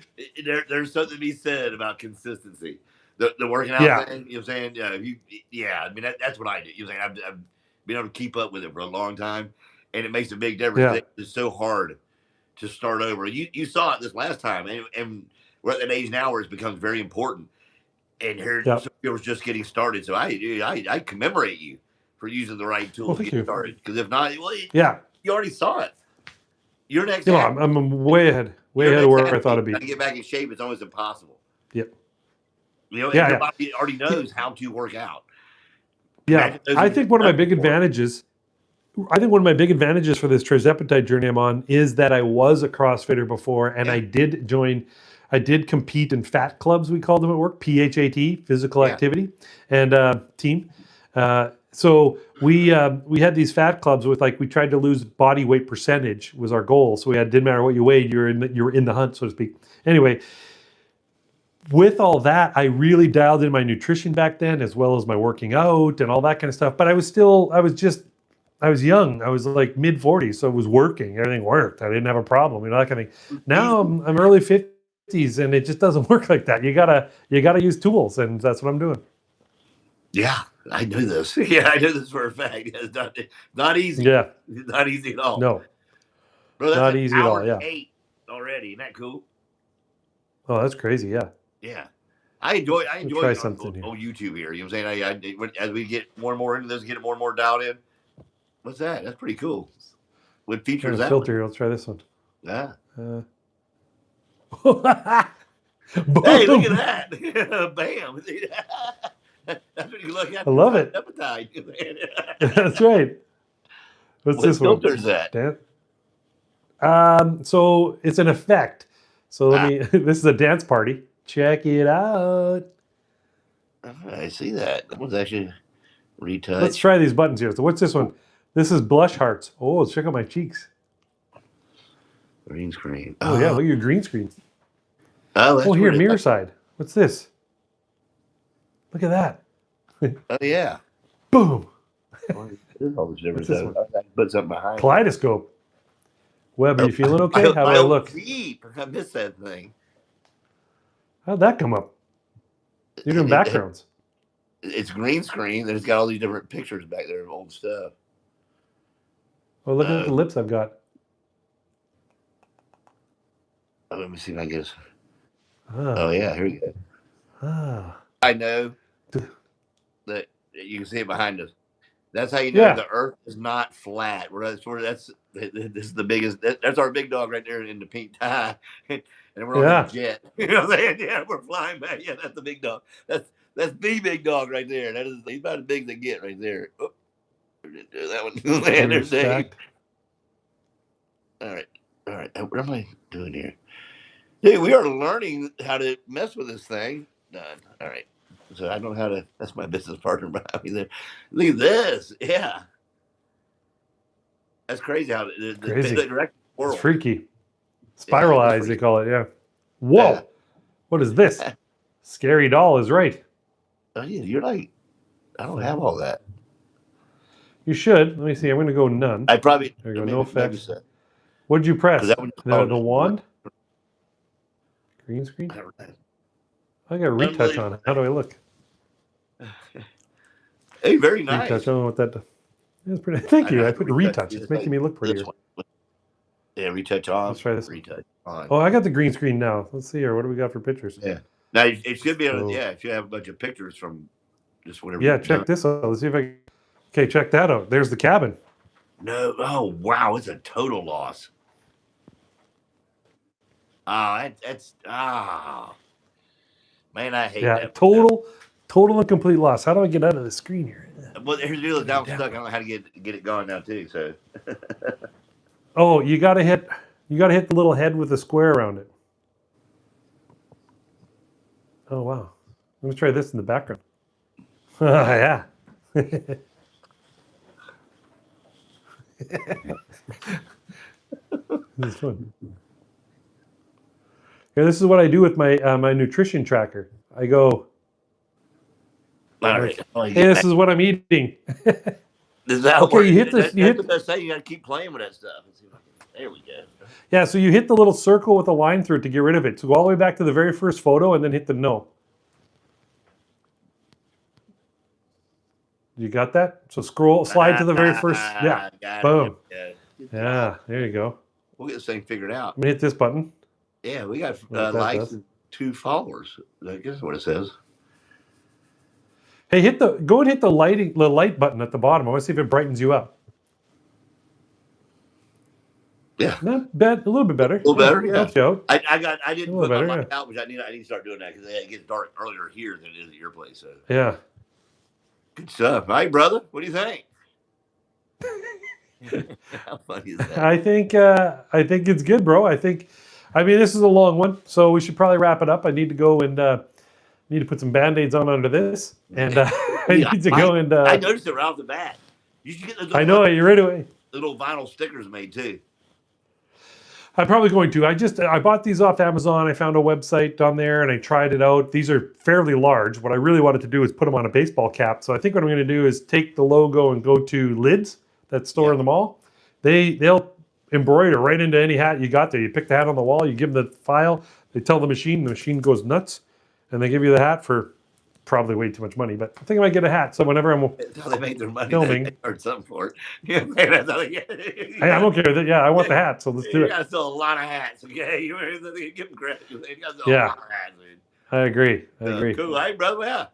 There's something to be said about consistency. The working out thing, you know what I'm saying? I mean, that's what I do. You know what I'm saying? I've been able to keep up with it for a long time, and it makes a big difference. Yeah. It's so hard to start over. You saw it this last time, and we're at that age now where it becomes very important. And here, it was just getting started. So I commemorate you for using the right tools to get started. Because if not, you already saw it. Your next, I'm way ahead of where I thought it'd be. To get back in shape, it's almost impossible. Yep. You know, and Yeah, your yeah. body already knows how to work out. Yeah, Imagine those I who've think never one of my done it big before. advantages. I think one of my big advantages for this trizepatide journey I'm on is that I was a CrossFitter before, and Yeah. I did compete in fat clubs, we called them at work, PHAT, physical Yeah. activity, and team. So we had these fat clubs with we tried to lose body weight percentage was our goal. So didn't matter what you weighed, you were in the hunt, so to speak. Anyway, with all that, I really dialed in my nutrition back then, as well as my working out and all that kind of stuff. But I was young. I was like mid 40s, so it was working. Everything worked. I didn't have a problem, that kind of thing. Now I'm early 50s, and it just doesn't work like that. You gotta use tools, and that's what I'm doing. Yeah, I knew this. Yeah, I knew this for a fact. It's not easy. Yeah, Not easy at all. no, Bro, that's not an easy at hour all. and Yeah. 8 already. Isn't that cool? Oh, that's crazy. Yeah. Yeah. I enjoy Try it something here. on YouTube here. You know what I'm saying? As we get more and more into this, get it more and more dialed in. What's that? That's pretty cool. What feature is that Filter. one? Let's try this one. Yeah. Hey, look Boom. at that. Bam. That's what you look at. I love it. Appetite. That's right. What's What this one? filter is that? So it's an effect. So let me. This is a dance party. Check it out. I see that. That one's actually retouch. Let's try these buttons here. So what's this one? This is blush hearts. Oh, check out my cheeks. Green screen. Oh yeah, look at your green screen. Oh, that's here, weird. mirror side. What's this? Look at that. Oh yeah. Boom. There's all this different What's this stuff. I put something behind. Kaleidoscope. Webb, are you feeling okay? How do I look? Deep. I missed that thing. How'd that come up? You're doing backgrounds. It's green screen. Then it's got all these different pictures back there of old stuff. Oh, look at the lips I've got. Oh, let me see if I get. Oh yeah, here we go. I know that you can see it behind us. That's how you know the Earth is not flat. This is the biggest. That's our big dog right there in the pink tie, and we're on the jet. You know what I'm saying? Yeah, we're flying back. Yeah, that's the big dog. That's the big dog right there. He's about as big as they get right there. Oh, that one. Man, there's Dave. All right. What am I doing here? Dude, we are learning how to mess with this thing. Done. All right. So I know how to. That's my business partner behind me there. Look at this. Yeah. That's crazy how the direct world. It's freaky. Spiral eyes, they call it. Yeah. Whoa. Yeah. What is this? Scary doll is right. Oh yeah, you're like, I don't have all that. You should. Let me see. I'm going to go none. I probably. There you go. No effects. What did you press? The wand? Green screen? I got retouch on it. How do I look? Hey, very nice. Retouch. I don't know what that does. It's pretty. Thank you. I put retouch. It's making me look prettier. Yeah, retouch on. Let's try this. Retouch on. Oh, I got the green screen now. Let's see here. What do we got for pictures? Yeah. Now it should be able to. Yeah, it should have a bunch of pictures from just whatever. Yeah, check this out. Let's see if I. Okay, check that out. There's the cabin. No. Oh wow, it's a total loss. That's man, I hate that. Yeah, total and complete loss. How do I get out of the screen here? Well, here's the deal. Now I'm stuck. I don't know how to get it going now too. So. Oh, you gotta hit the little head with the square around it. Oh wow. Let me try this in the background. Yeah. This is fun. Yeah, this is what I do with my my nutrition tracker. I go. All right. Hey, this is what I'm eating. Is that okay? You hit this. That's the best thing. You got to keep playing with that stuff. There we go. Yeah, so you hit the little circle with a line through it to get rid of it. So go all the way back to the very first photo and then hit the no. You got that? So slide to the very first. Yeah. Boom. Yeah, there you go. We'll get this thing figured out. I'm gonna hit this button. Yeah, we got likes and 2 followers. I guess is what it says. Hey, go and hit the light button at the bottom. I want to see if it brightens you up. Yeah. Not bad, a little bit better. A little better, yeah. Helps you out. I didn't A little put my better, light yeah. out, which I need to start doing that because it gets dark earlier here than it is at your place. So Yeah. good stuff. All right, brother. What do you think? How funny is that? I think it's good, bro. I mean, this is a long one, so we should probably wrap it up. I need to go and need to put some band-aids on under this, and I need to go and. I noticed it right off the bat. You should get those. I know you're right away. Little vinyl stickers made too. I'm probably going to. I bought these off Amazon. I found a website on there and I tried it out. These are fairly large. What I really wanted to do is put them on a baseball cap. So I think what I'm going to do is take the logo and go to Lids, that store in the mall. They'll embroider right into any hat you got there. You pick the hat on the wall, you give them the file, they tell the machine goes nuts, and they give you the hat for probably way too much money. But I think I might get a hat. So whenever I'm That's how they make their money. filming, They earn something for it. Yeah, that's how I'm okay with it. Yeah, I want the hat, so let's do You it. gotta sell a lot of hats. Okay, you give them credit. You gotta sell Yeah. a lot of hats, dude. I agree. Cool. All right, brother. Yeah,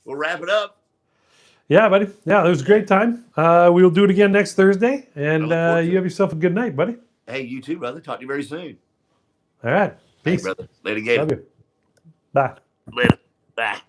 we'll wrap it up. Yeah, buddy. Yeah, it was a great time. We will do it again next Thursday. And look forward to you it. have yourself a good night, buddy. Hey, you too, brother. Talk to you very soon. All right. Hey, Peace. brother. Later, Gator. Love you. Bye. Later. Bye.